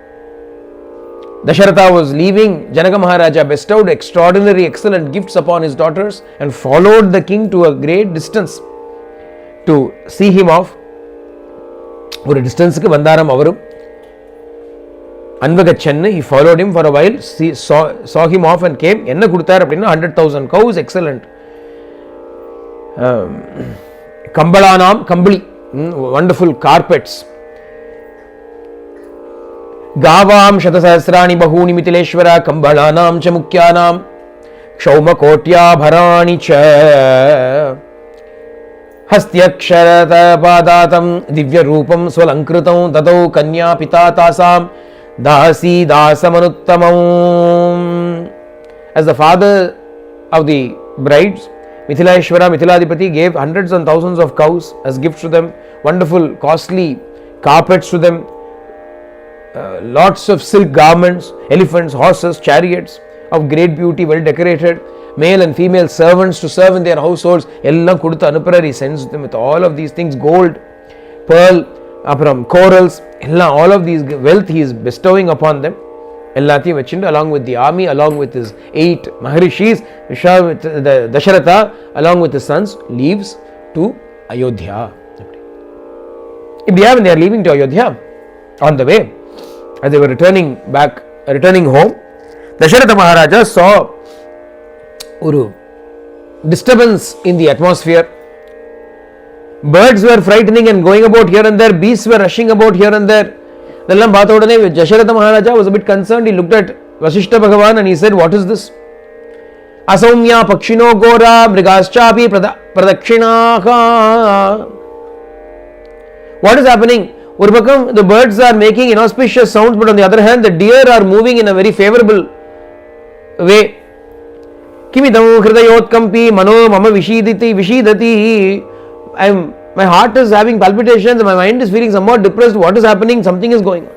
Dasharatha was leaving, Janaka Maharaja bestowed extraordinary, excellent gifts upon his daughters and followed the king to a great distance to see him off. ஒரு டிஸ்டன்ஸுக்கு வந்தாராம் அவரும். அன்வகச்சன்னு, he followed him for a while, saw him off and came. என்ன கொடுத்தார் அப்படின்னா 100,000 cows, excellent கம்பளானாம், கம்பளி, wonderful carpets, गावाम शतसहस्राणि बहूनि मिथिलेश्वर कंबलानां च मुख्यानां क्षौमकोट्याभराणि च हस्त्यक्षरतपादातं दिव्यरूपं स्वलंकृतं ददौ कन्या पिता तासां दासी दासमनुत्तमम्. As the father of the brides, Mithileshwara, Mithiladipati gave hundreds and thousands of cows as gifts to them, wonderful costly carpets to them, lots of silk garments, elephants, horses, chariots of great beauty, well decorated, male and female servants to serve in their households. Ellam kuduthu anupara, he sends them with all of these things, gold, pearl, apram corals, all of these wealth he is bestowing upon them. Ellathiyum vechindu along with the army, along with his 8 maharishis, Dasharatha along with his sons leaves to Ayodhya. When they are leaving to Ayodhya, on the way, as they were returning home, Dasharatha Maharaja saw a disturbance in the atmosphere. Birds were frightening and going about here and there, beasts were rushing about here and there. Dallam baatha udane Dasharatha Maharaja was a bit concerned. He looked at Vasishta Bhagavan and he said, what is this? Asaumya pakshino gora mrigaschapi pradakshinaha. What is happening? The birds are making inauspicious sounds, but on the other hand, the deer are moving in a very favorable way. Kimidam hridayotkampi mano mama vishidati. My heart is having palpitations, my mind is feeling somewhat depressed. What is happening? Something is going on.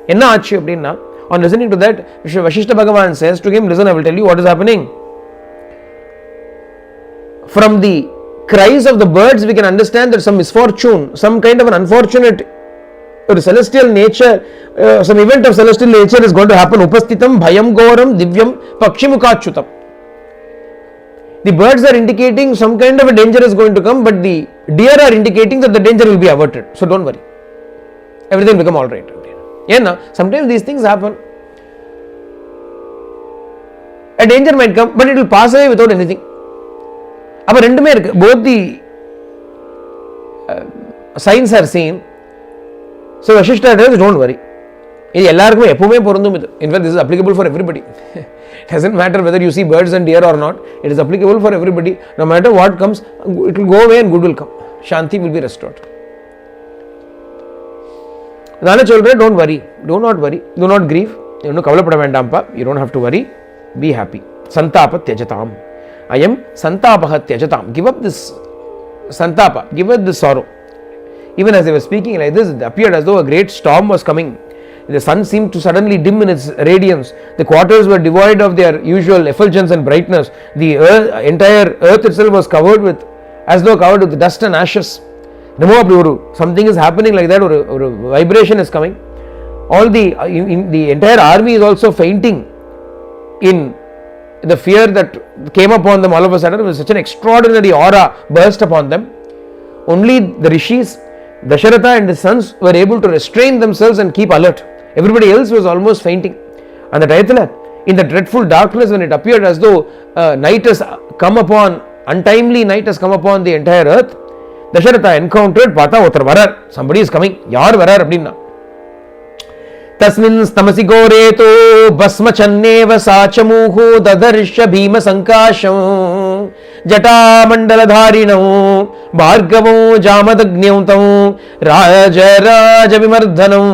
Enna aachu appadina? On listening to that, Vasishta Bhagavan says to him, listen, I will tell you what is happening. From the cries of the birds, we can understand that some misfortune, some kind of an unfortunate or celestial nature, some event of celestial nature is going to happen. Upastitam bhayam goram divyam pakshimukachutam. The birds are indicating some kind of a danger is going to come, but the deer are indicating that the danger will be averted. So don't worry, everything will become all right. Sometimes these things happen. A danger might come, but it will pass away without anything. Both the signs are seen. So Vasishta says, don't worry. In fact, this is applicable for everybody. It doesn't matter whether you see birds and deer or not. It is applicable for everybody. No matter what comes, it will go away and good will come. Shanti will be restored. Don't worry. Do not worry. Do not grieve. You don't have to worry. Be happy. Santapa tyajatam. I am santapaha tyajatam. Give up this santapa. Give up this sorrow. Even as they were speaking like this, it appeared as though a great storm was coming. The sun seemed to suddenly dim in its radiance. The quarters were devoid of their usual effulgence and brightness. The entire earth itself was covered with, as though covered with dust and ashes. Something is happening like that, or vibration is coming. The entire army is also fainting in the fear that came upon them all of a sudden. It was such an extraordinary aura burst upon them. Only the rishis, Dasharatha and his sons, were able to restrain themselves and keep alert. Everybody else was almost fainting. And the Tayatala, in the dreadful darkness, when it appeared as though night has come upon, untimely night has come upon the entire earth, Dasharatha encountered somebody is coming. Yaar varar appadina. Tasmin stamasi goreto basmachanneva sachamuhu dadarsha bhima sankasham जटामण्डलधारिणौ भार्गवौ जामदग्न्यौ तौ राजराजविमर्दनौ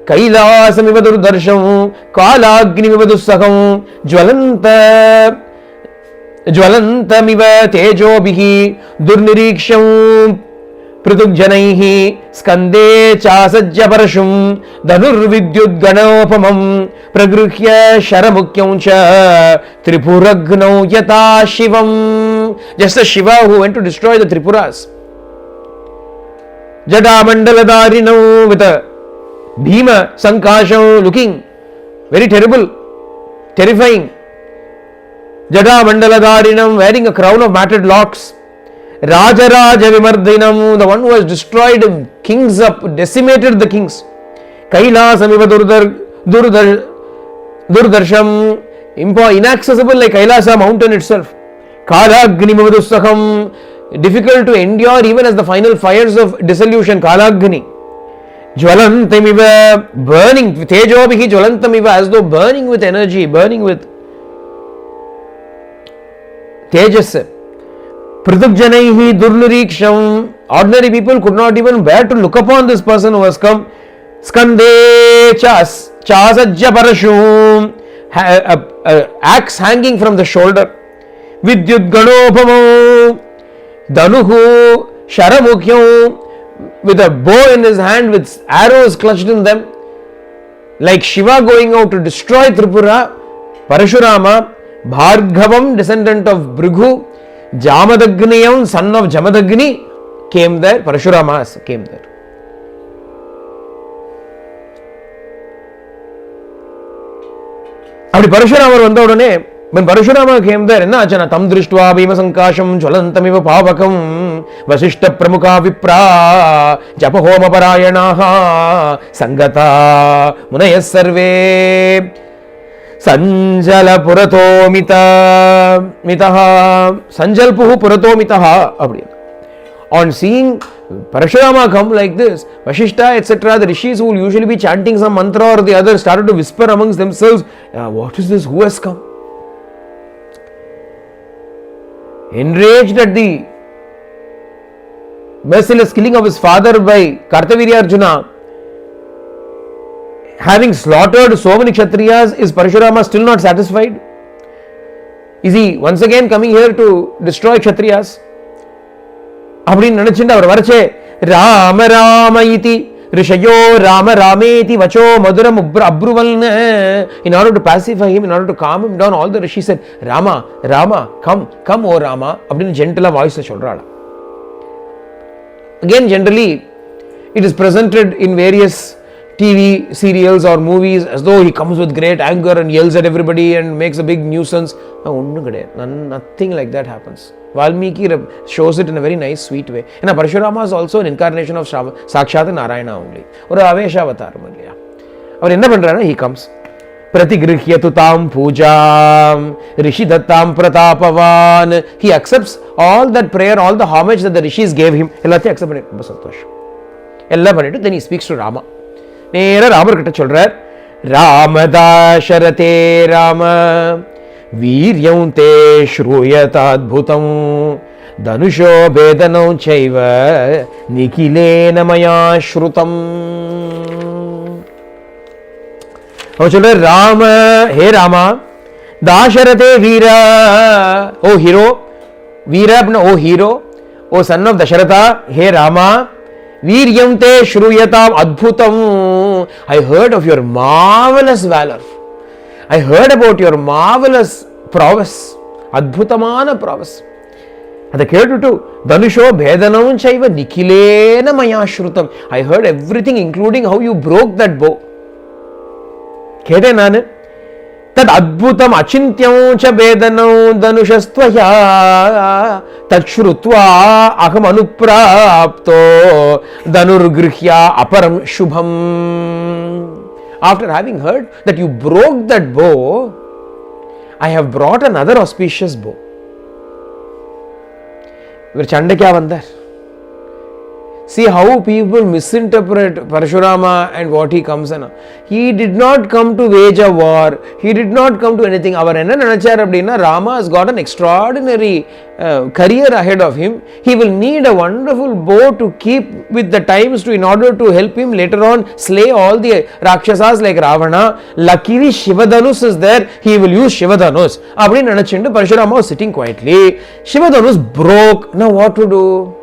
कैलासमिव दुर्दर्शौ कालाग्निमिव दुस्सहौ ज्वलन्तमिव तेजोभिः दुर्निरीक्षौ पृथुग्जनैः स्कन्दे चासज्य परशुं धनुर्विद्युद्गणोपमं प्रगृह्य शरमुख्यं च त्रिपुरग्नौ यथा शिवम्. Just as Shiva who went to destroy the Tripuras. Jadamandaladharinau with a Bhima Sankashau looking very terrible, terrifying. Jadamandaladharinam wearing a crown of matted locks. Rajaraja Vimardinam, the one who has destroyed kings up, decimated the kings. Kailasamiva Durdarsham, inaccessible like Kailasa mountain itself. Kalagniva Dussaham, difficult to endure even as the final fires of dissolution. Kalagni. Jvalantamiva, burning. Tejobhihi Jvalantamiva, as though burning with energy, burning with Tejas. Pruthugjanaihi Durniriksham, ordinary people could not even bear to look upon this person who has come. Skande Chasajya Parashum, axe hanging from the shoulder. Vidyut Ganopamo, Danuhu Sharamukhyam, with a bow in his hand with arrows clutched in them. Like Shiva going out to destroy Tripura, Parashurama, Bhargavam, descendant of Bhrigu, Jamadagniyam, son of Jamadagni, came there. Parashurama came there. அப்படி பரசுராமர் வந்த உடனே when Parashurama came there, என்ன ஆச்சுனா தம் திருஷ்டுவா பீமசங்காஷம் ஜ்வலந்தமிவ பாவகம் Vasishta பிரமுகா Vipraj ஜபஹோம பராயணாஹ சங்கதா முனயஸ் survey சஞ்சல புரதோ மிதஹ சஞ்சல்புஹு புரதோ மிதஹ அப்படி. On seeing Parashurama come like this, Vashishta etc., the rishis who will usually be chanting some mantra or the other started to whisper amongst themselves, what is this, who has come? Enraged at the merciless killing of his father by Kartavirya Arjuna, having slaughtered so many Kshatriyas, is Parashurama still not satisfied? Is he once again coming here to destroy Kshatriyas? அப்படின்னு நினைச்சுட்டு அவர் வரச்சே ராம ராம இதி ரிஷயோ ராம ராமேதி வச்சோ மதுரம் அப்ருவல்னு in order to pacify him, in order to calm him down, all the rishis said, Rama, Rama, come O Rama அப்படின்னு ஜென்டலா வாய்ஸ்ல சொல்றாள். Again, generally it is presented in various TV serials or movies as though he comes with great anger and yells at everybody and makes a big nuisance. Nothing like that happens. Valmiki shows it in a very nice, sweet way. And Parashurama is also an incarnation of Sakshat Narayana only. Or Avesha Avataram. Or enna pandrana, he comes. Pratigrihyatu tam pujam rishidattam pratapavan. He accepts all that prayer, all the homage that the rishis gave him. Ellathai accept pannittu, romba santosham. Ella pannittu, then he speaks to Rama. Nera Ramar kitta solrar, Ramadasharate Rama वीर्यं ते श्रूयताद्भुतं धनुषो भेदनं चैव निखिलेन मया श्रुतम्. और चलो राम, हे रामा, दाशरथे वीरा, ओ हीरो, वीरा अपना o hero, o son of Dasharatha, हे रामा, वीर्यं ते श्रूयताम् अद्भुतम्. I heard of your marvelous valor. I heard about your marvelous prowess, adbhutamana prowess. Ada ketuttu Dhanusho Bhedanam Chaiva Nikhilena Maya Shrutam. I heard everything, including how you broke that bow. Kete nanu tad adbhutam achintyam cha Bhedanam Dhanushastvaya tad shrutva aham anuprapto dhanurgrihya aparam shubham. After having heard that you broke that bow, I have brought another auspicious bow. இவர் சண்டைக்கா வந்தார். See how people misinterpret Parashurama and what he comes in. He did not come to wage a war. He did not come to anything. Our enna nanachar appadina, Rama has got an extraordinary career ahead of him. He will need a wonderful bow to keep with the times in order to help him later on slay all the Rakshasas like Ravana. Luckily Shivadhanus is there. He will use Shivadhanus. Appadi nanachindu Parashurama was sitting quietly. Shivadhanus broke. Now what to do?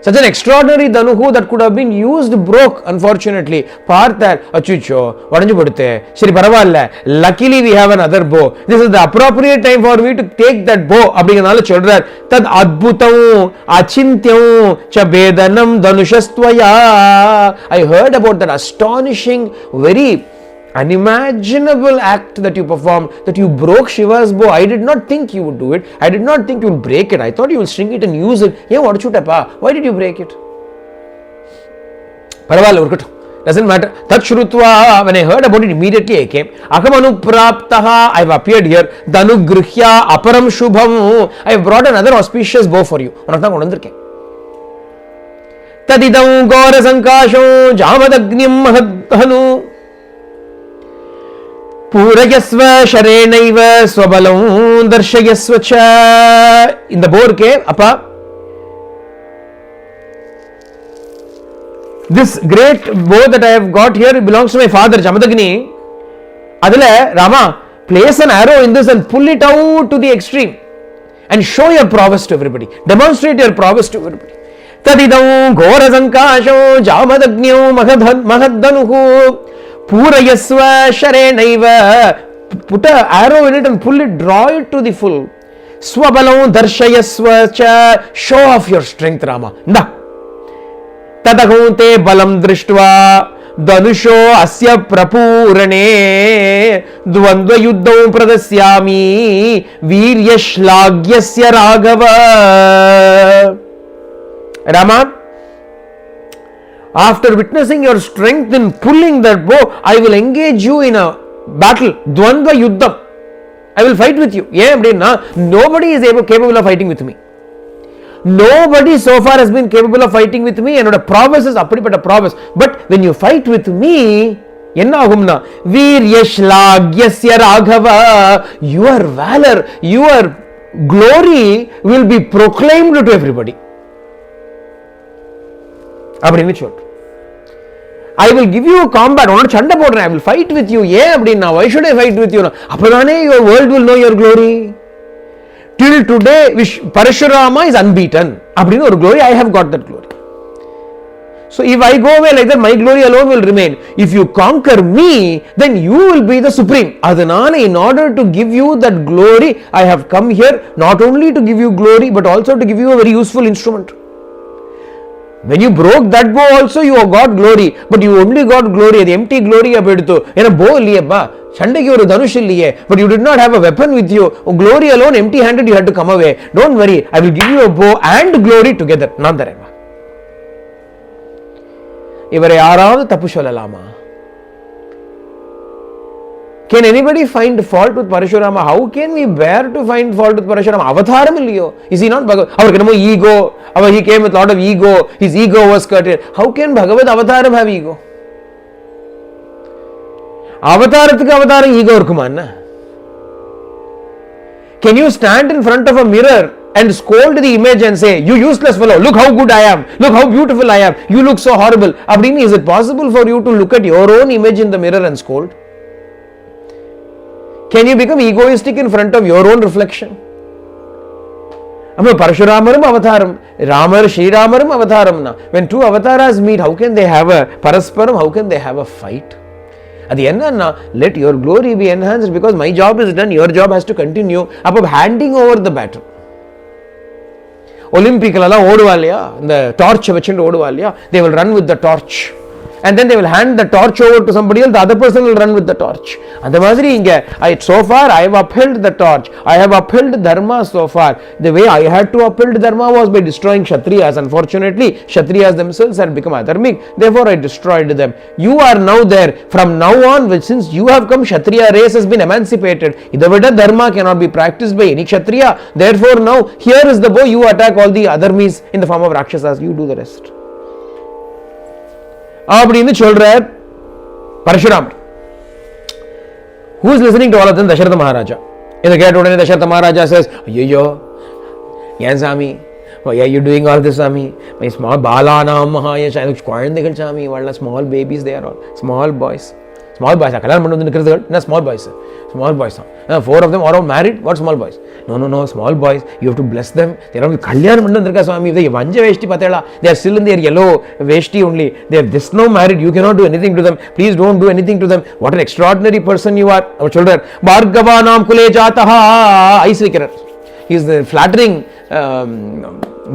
Such an extraordinary Dhanuhu that could have been used broke, unfortunately. Partha, achucho, vadanju padute, Shri Paravalla, luckily we have another bow. This is the appropriate time for me to take that bow. Abhiganala chodrar, tad adbhutam, achintyam, chabedanam dhanushastvaya. I heard about that astonishing, very unimaginable act that you performed, that you broke Shiva's bow. I did not think you would do it. I did not think you would break it. I thought you would string it and use it. Yeah, what should I? Why did you break it? Doesn't matter. Tat shrutva, when I heard about it, immediately I came. Akamanu praptaha, I have appeared here. Danu grihya aparam shubham, I have brought another auspicious bow for you. Tadidam gora sankasho jamadagnyam mahadhanu Purayasva sharenaiva swabalam darshayasva cha. In the boar cave, Appa, this great bow that I have got here belongs to my father Jamadagni. Adile, Rama, place an arrow in this and pull it out to the extreme and show your prowess to everybody. Demonstrate your prowess to everybody. Tadidam gora sankasho jamadagnyam mahadhanuhu Purayasva sharenaiva. Put an arrow in it and pull it, draw it to the full. Swabalam darshayasva cha. Show off your strength, Rama. Na. Tadagunte balam drishtva. Danusho asya prapurane. Dvandva yuddham pradasyami. Viryashlagyasya raghava. Rama, after witnessing your strength in pulling that bow, I will engage you in a battle. Dvandva yuddham. I will fight with you. Nobody is capable of fighting with me. Nobody so far has been capable of fighting with me. And a prowess is appadipata prowess. But when you fight with me, Viryashlagyasya raghava, your valor, your glory will be proclaimed to everybody. I will give you a combat. I will fight with you. Why should I fight with you? Your world will know your glory. Till today, Parashurama is unbeaten. Glory, I have got that glory. So if I go away like that, my glory alone will remain. If you conquer me, then you will be the supreme. In order to give you that glory, I have come here not only to give you glory, but also to give you a very useful instrument. When you broke that bow also, you have got glory, but you only got glory, the empty glory of it. In a bow, but you did not have a weapon with you. Glory alone, empty handed, you had to come away. Don't worry, I will give you a bow and glory together. Not the Rama. Can anybody find fault with Parashurama? How can we bear to find fault with Parashurama? Avataram illiyo. Is he not Bhagavad? Ego. He came with a lot of ego. His ego was curtailed. How can Bhagavad Avataram have ego? Avataratthukku avataram ego irkumanna. Can you stand in front of a mirror and scold the image and say, you useless fellow, look how good I am, look how beautiful I am, you look so horrible. Is it possible for you to look at your own image in the mirror and scold? Can you become egoistic in front of your own reflection? Parashuramaram avataram, Ramar, Sri Ramaram avataram na. When two avatars meet, how can they have a parasparam? How can they have a fight? At the end, let your glory be enhanced because my job is done, your job has to continue. Handing over the baton. Olympic the torch, they will run with the torch. And then they will hand the torch over to somebody else, the other person will run with the torch. And so far I have upheld the torch, I have upheld Dharma so far. The way I had to uphold Dharma was by destroying Kshatriyas. Unfortunately, Kshatriyas themselves had become adharmic, therefore I destroyed them. You are now there. From now on, since you have come, Kshatriya race has been emancipated. Idavada Dharma cannot be practiced by any Kshatriya. Therefore now, here is the bow, you attack all the adharmis in the form of Rakshasas, you do the rest. அப்படின்னு சொல்றார் Parasuramar. Who is listening to all of them? Dasharatha Maharaja. இதை கேட்ட உடனே Dasharatha Maharaja says, ஐயோ ஏன் சாமி, why are you doing all this சாமி? My small balanam mahayasha, குழந்தைகள் சாமி, వాళ్ళ small babies, they are all small boys. Small boys, கல்யாணம் பண்ணி வந்து நிற்கிறது என்ன small boys, small boys தான். 4 of them are all married, what small boys? No, small boys, you have to bless them. They are கல்யாணம் பண்ணி வந்திருக்கா சுவாமி, they வஞ்ச வேஷ்டி பார்த்தேளா, they are still in their yellow veshti only, they are just now married, you cannot do anything to them, please don't do anything to them. What an extraordinary person you are. அவர் சொல்றார், பார்கவானாம் குலே ஜாதஹா, ice வைக்கிறார். He is flattering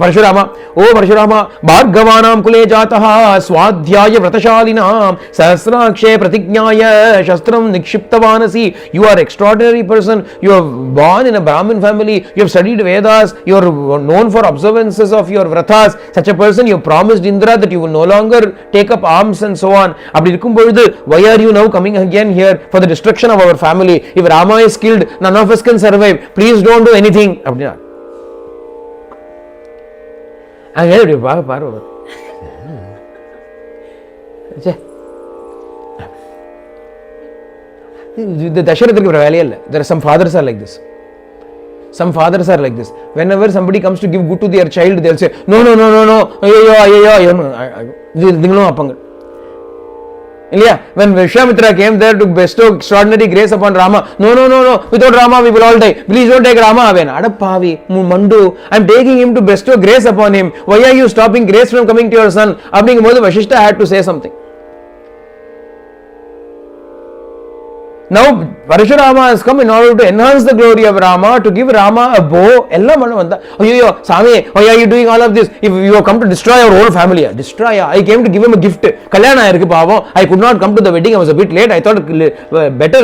Parashurama. Oh Parashurama, Bhargavanam kule jataha swadhyaya vratashalinam sahasrakshe pratignyaya shastram nikshiptavanasi. You are extraordinary person. You are born in a Brahmin family. You have studied Vedas. You are known for observances of your vratas. Such a person, you promised Indra that you will no longer take up arms and so on. Apdi irukum poludhu, why are you now coming again here for the destruction of our family? If Rama is killed, none of us can survive. Please don't do anything. Apdi அங்கே பாரு இது தசரத்துக்கு ஒரு வேலையே இல்லை. There are some fathers are like this. Some fathers are like this. Whenever somebody comes to give good to their child, they'll say, no, ஐயோ நீங்களும் அப்பாங்க இல்லையா? When Vishwamitra came there to bestow extraordinary grace upon Rama, no, without Rama we will all die, please don't take Rama away. Adapavi mandu, I am taking him to bestow grace upon him, why are you stopping grace from coming to your son? Abdingumbodhu Vashishta had to say something. Now Parashurama has come in order to enhance the glory of Rama, to give Rama a bow. Ella mandu vanda, ayyo Swami, why are you doing all of this? If you have come to destroy our whole family, destroy, I came to give him a gift. Kalyana irukku pavam, I could not come to the wedding, I was a bit late, I thought better,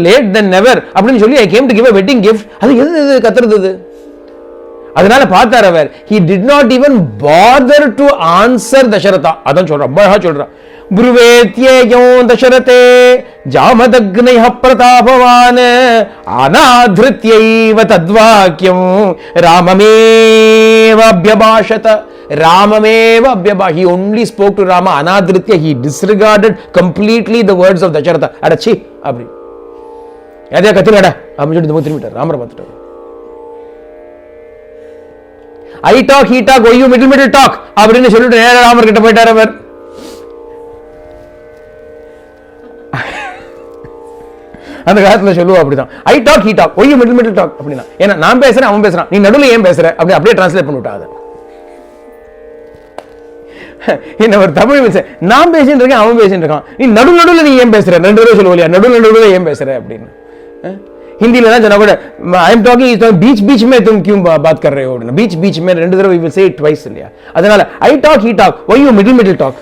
late than never. Appdinu solli I came to give a wedding gift. Adu edhu kathradhu? அதனால பார்த்தார் அவர், he did not even bother to answer Dasharatha. அதான் சொல்றான், ரொம்ப அழகா சொல்றான். ब्रुवेत्येयो दशरथे जामदग्नयः प्रतापवान् अनाधृत्यैव तद्वाक्यं राममेव अभ्यभाषत. He only spoke to Rama anadritya. He disregarded completely the words of Dasharatha. அடச்சி அப்படி எதையா கத்திரடா அப்படின்னு சொல்லி திரும்பிட்டார். ராமரை பார்த்துட்டார். I talk, he talk, oh you middle talk அப்படின்னு சொல்லிட்டு நேரா ராமர் கிட்ட போயிட்டார். அவர் அந்த காலத்துல சொல்லுவா அப்படிதான், I talk he talk, why middle talk அப்படின்னா. ஏன்னா நான் பேசுறேன் அவன் பேசுறான், நீ நடுவில் ஏன் பேசுற அப்படி அப்படியே டிரான்ஸ்லேட் பண்ணிவிட்டாங்க. என்ன ஒரு தமிழ் நான் பேசிட்டு இருக்கேன் அவன் பேசிட்டு இருக்கான், நீ நடுவில் நீ ஏன் பேசுற, 2 தடவை சொல்லுவோம் இல்லையா, நடுவில் ஏன் பேசுற அப்படின்னு. हिंदी தான் சொன்னா கூட ஐ எம் டாக்கிங் இஸ் बीच में तुम क्यों बात कर रहे हो, बीच में 2 தடவை we will say it twice இல்லையா. அதனால I talk he talk, why you middle talk.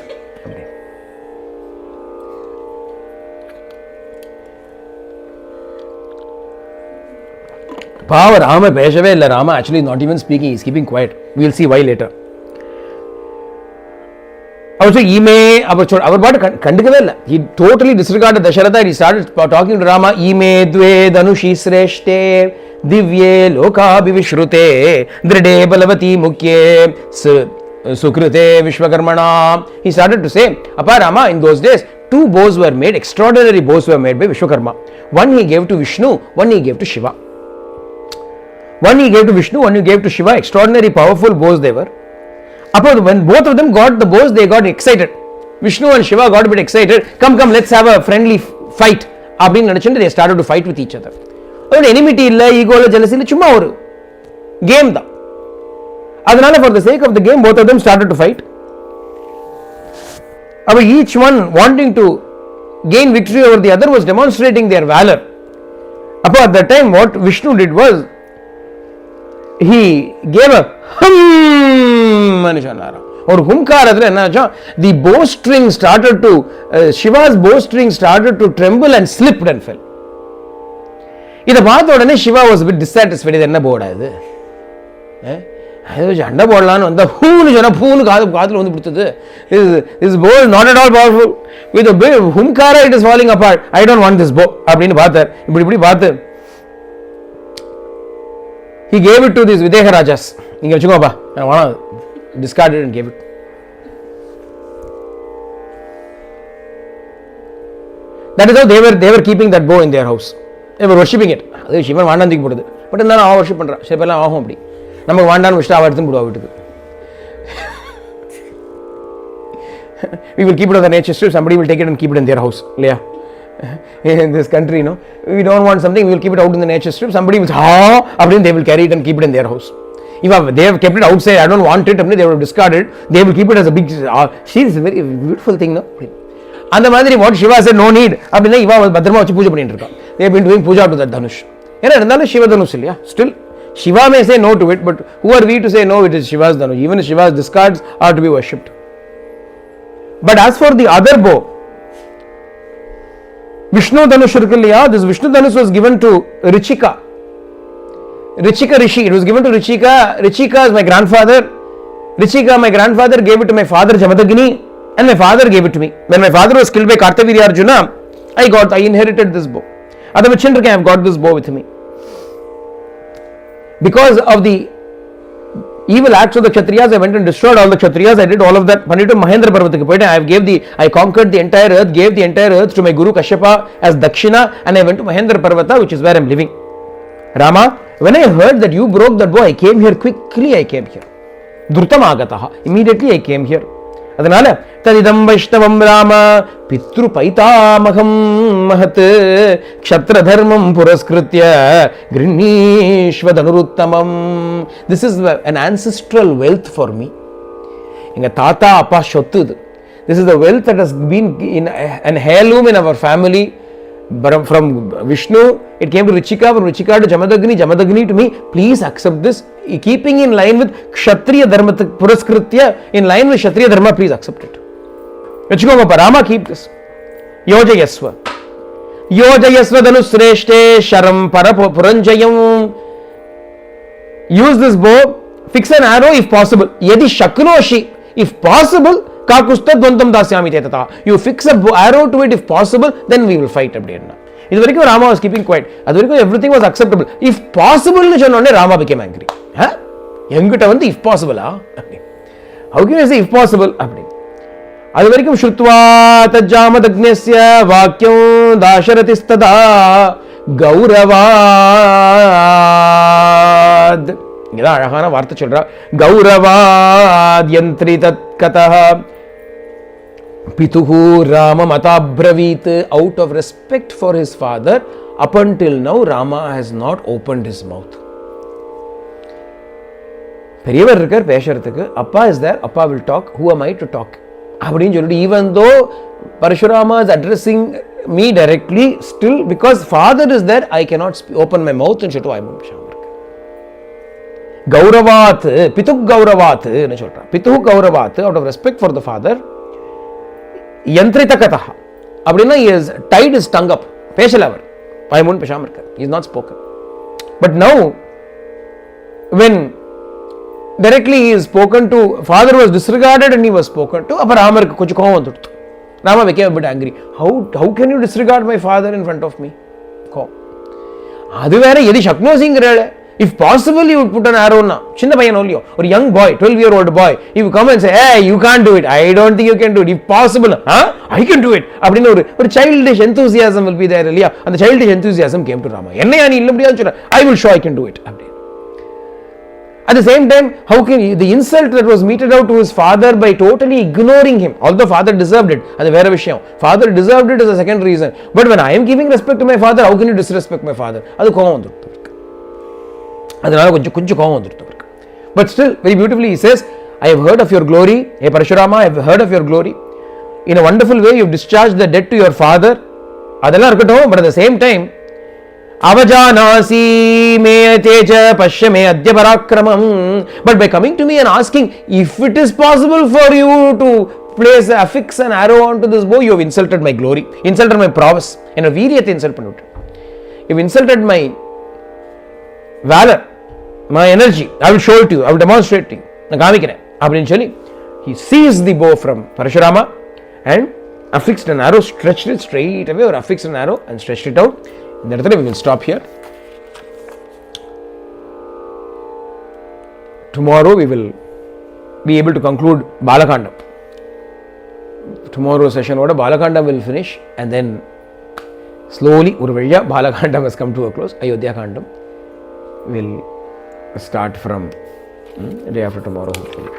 பாவ ராம பேசவே இல்லை. Rama actually not even speaking, he is keeping quiet. We will see why later. Also ஈமே அவர் பாட்டு கண்டுக்கவே இல்லை. He totally disregarded Dasharatha. He started talking to Rama. ஈமே द्वे धनुषि श्रेष्ठे दिव्ये लोकाभिविश्रुते दृढे बलवती मुख्ये सुकृते विश्वकर्मणा. He started to say, Appa Rama, in those days 2 bows were made, extraordinary bows were made by Vishwakarma. One he gave to Vishnu, one he gave to Shiva. One he gave to Vishnu, one he gave to Shiva. Extraordinary powerful bows they were. When both of them got the bows, they got excited. Vishnu and Shiva got a bit excited. Come, let's have a friendly fight. They started to fight with each other. Enmity illa, ego illa, jealousy illa, chumma oru game da. Adanal for the sake of the game, both of them started to fight. Each one wanting to gain victory over the other was demonstrating their valor. At that time, what Vishnu did was, he gave a hum manishanara or humkarathile enna, the bowstring started to Shiva's bowstring started to tremble and slipped and fell. இத பார்த்த உடனே Shiva was a bit dissatisfied. இது என்ன போடா இது, சண்டை போடலான்னு வந்தா ஹூன்னு சொன்னா பூன்னு காதுல வந்து பிடிச்சது. This bow is not at all powerful. With a big humkara it is falling apart. I don't want this bow அப்படின்னு பார்த்தார். இப்படி பார்த்து he gave it to these Videha Rajas. நீங்க வச்சுக்கோப்பா, discarded and gave it. That is how they were keeping that bow in their house. They were worshipping it. அது சிவன் வாண்டாந்திக்கு போடுது. But இருந்தாலும் அவன் worship பண்ணுறான். சில பேர்லாம் ஆகும் அப்படி. நமக்கு வாண்டான்னு வச்சுட்டு அவள் எடுத்துன்னு போடுவா வீட்டுக்கு. We will keep it on the nature strip. Somebody will take it and keep it in their house. இல்லையா? In this country, we don't want something, we will keep it out in the nature strip. Somebody will they will carry it and keep it in their house. If they have kept it outside, I don't want it, they will discard it. They will keep it as a big. She is a very beautiful thing, no? And the Madri, what Shiva said, no need. Iva was Bhadrama Puja Panindraka. They have been doing puja to that Dhanush. Shiva Dhanush, still Shiva may say no to it, but who are we to say no? It is Shiva's Dhanush. Even Shiva's discards are to be worshipped. But as for the other bow, Vishnu Dhanush Shirkaliya, this Vishnu Dhanush was given to Richika. Richika Rishi, it was given to Richika. Richika is my grandfather. Richika, my grandfather, gave it to my father Jamadagini, and my father gave it to me. When my father was killed by Kartavirya Arjuna, I inherited this bow. Adama Chandra, I have got this bow with me. Because of the evil acts of the Kshatriyas, I went and destroyed all the Kshatriyas. I did all of that. Panditu Mahendra Parvataka, I conquered the entire earth, gave the entire earth to my Guru Kashyapa as Dakshina, and I went to Mahendra Parvata, which is where I am living. Rama, when I heard that you broke that bow, I came here quickly. I came here. Dhrutam agataha. Immediately I came here. Adanala, Tadidam Vaishnavam Rama, Pitru Paitamaham Mahat, Kshatra Dharmam Puraskritya, Grinishvadanuruttamam. This is an ancestral wealth for me. Inga Tata Appa Shottu. This is the wealth that has been in an heirloom in our family. From Vishnu, it came to Richika, from Richika to Jamadagni, Jamadagni to me. Please accept this. Keeping in line with Kshatriya Dharma Puraskritya, in line with Kshatriya Dharma, please accept it. Richika Rama, keep this. Yojayasva. Yojayasva Dhanusreshte Sharam Parapuranjayam. Use this bow, fix an arrow if possible. Yadi Shaknoshi, if possible, you fix a arrow to it if possible, then we will fight. Rama was keeping quiet. Everything was acceptable. If possible, Rama became angry. If possible. How can you say if possible? Shrutva tajjamadagnesya vakyam dasharatistada gauravad. இதான் அழகான வார்த்தை சொல்றா. கௌரவாத் யந்த்ரிதத் கதஹ Pituhu Rama Matabravit. Out of respect for his father, up until now Rama has not opened his mouth. பெரியவர் இருக்கார் பேசுறதுக்கு. Appa is there, Appa will talk. Who am I to talk? அப்படின்னு சொல்லிட்டு, even though Parashurama is addressing me directly, still because father is there, I cannot open my mouth and say, I am Sham. Gauravat, Pituk Gauravat, Pitu Gauravat, out of respect for the father, Yantrita Kataha. Abdina, he has tied his tongue up. Peshalavar. Paimun Peshamarkar. He is not spoken. But now, when directly he is spoken to, father was disregarded and he was spoken to, Rama became a bit angry. How can you disregard my father in front of me? If possible, you would put an arrow now. Chinna payan only, or young boy, 12-year-old boy, he would come and say, hey, you can't do it. I don't think you can do it. If possible, I can do it. But childish enthusiasm will be there. And the childish enthusiasm came to Rama. I will show I can do it. At the same time, how can he, the insult that was meted out to his father by totally ignoring him, although father deserved it, father deserved it as a second reason. But when I am giving respect to my father, how can you disrespect my father? But still, very beautifully he says, I have heard of your glory. Hey Parashurama, I have heard of your glory. In a wonderful way, you have discharged the debt to your father. But at the same time, Avajanasi me teja pashya me adya parakramam. But by coming to me and asking if it is possible for you to affix an arrow onto this bow, you have insulted my glory, insulted my prowess. You have insulted my valor, my energy. I will show it to you. I will demonstrate to you. He seized the bow from Parashurama and affixed an arrow, stretched it straight away, or affixed an arrow and stretched it out. In that way, we will stop here. Tomorrow we will be able to conclude Balakandam. Tomorrow's session, Balakandam will finish, and then slowly ஒரு வழியாக பாலகாண்டம் has come to a close. Ayodhya Kandam will start from day after tomorrow hopefully.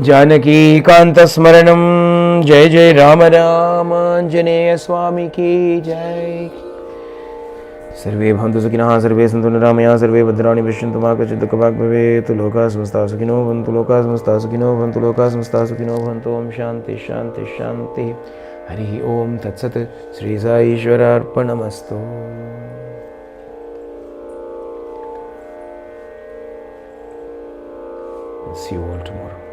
Janaki Kant स्मरणम जय जय राम राम आंजनेय स्वामी की जय. सर्वे भवन्तु सुखिनः सर्वे सन्तु निरामयाः सर्वे भद्राणि पश्यन्तु मा कश्चित् दुःखभाग् भवेत्. लोकाः समस्ताः सुखिनो भवन्तु लोकाः समस्ताः सुखिनो भवन्तु लोकाः समस्ताः सुखिनो भवन्तु. ओम शांति शांति शांति. हरि ओम तत्सत्. Shri Sai ईश्वरार्पणमस्तु. See you all tomorrow.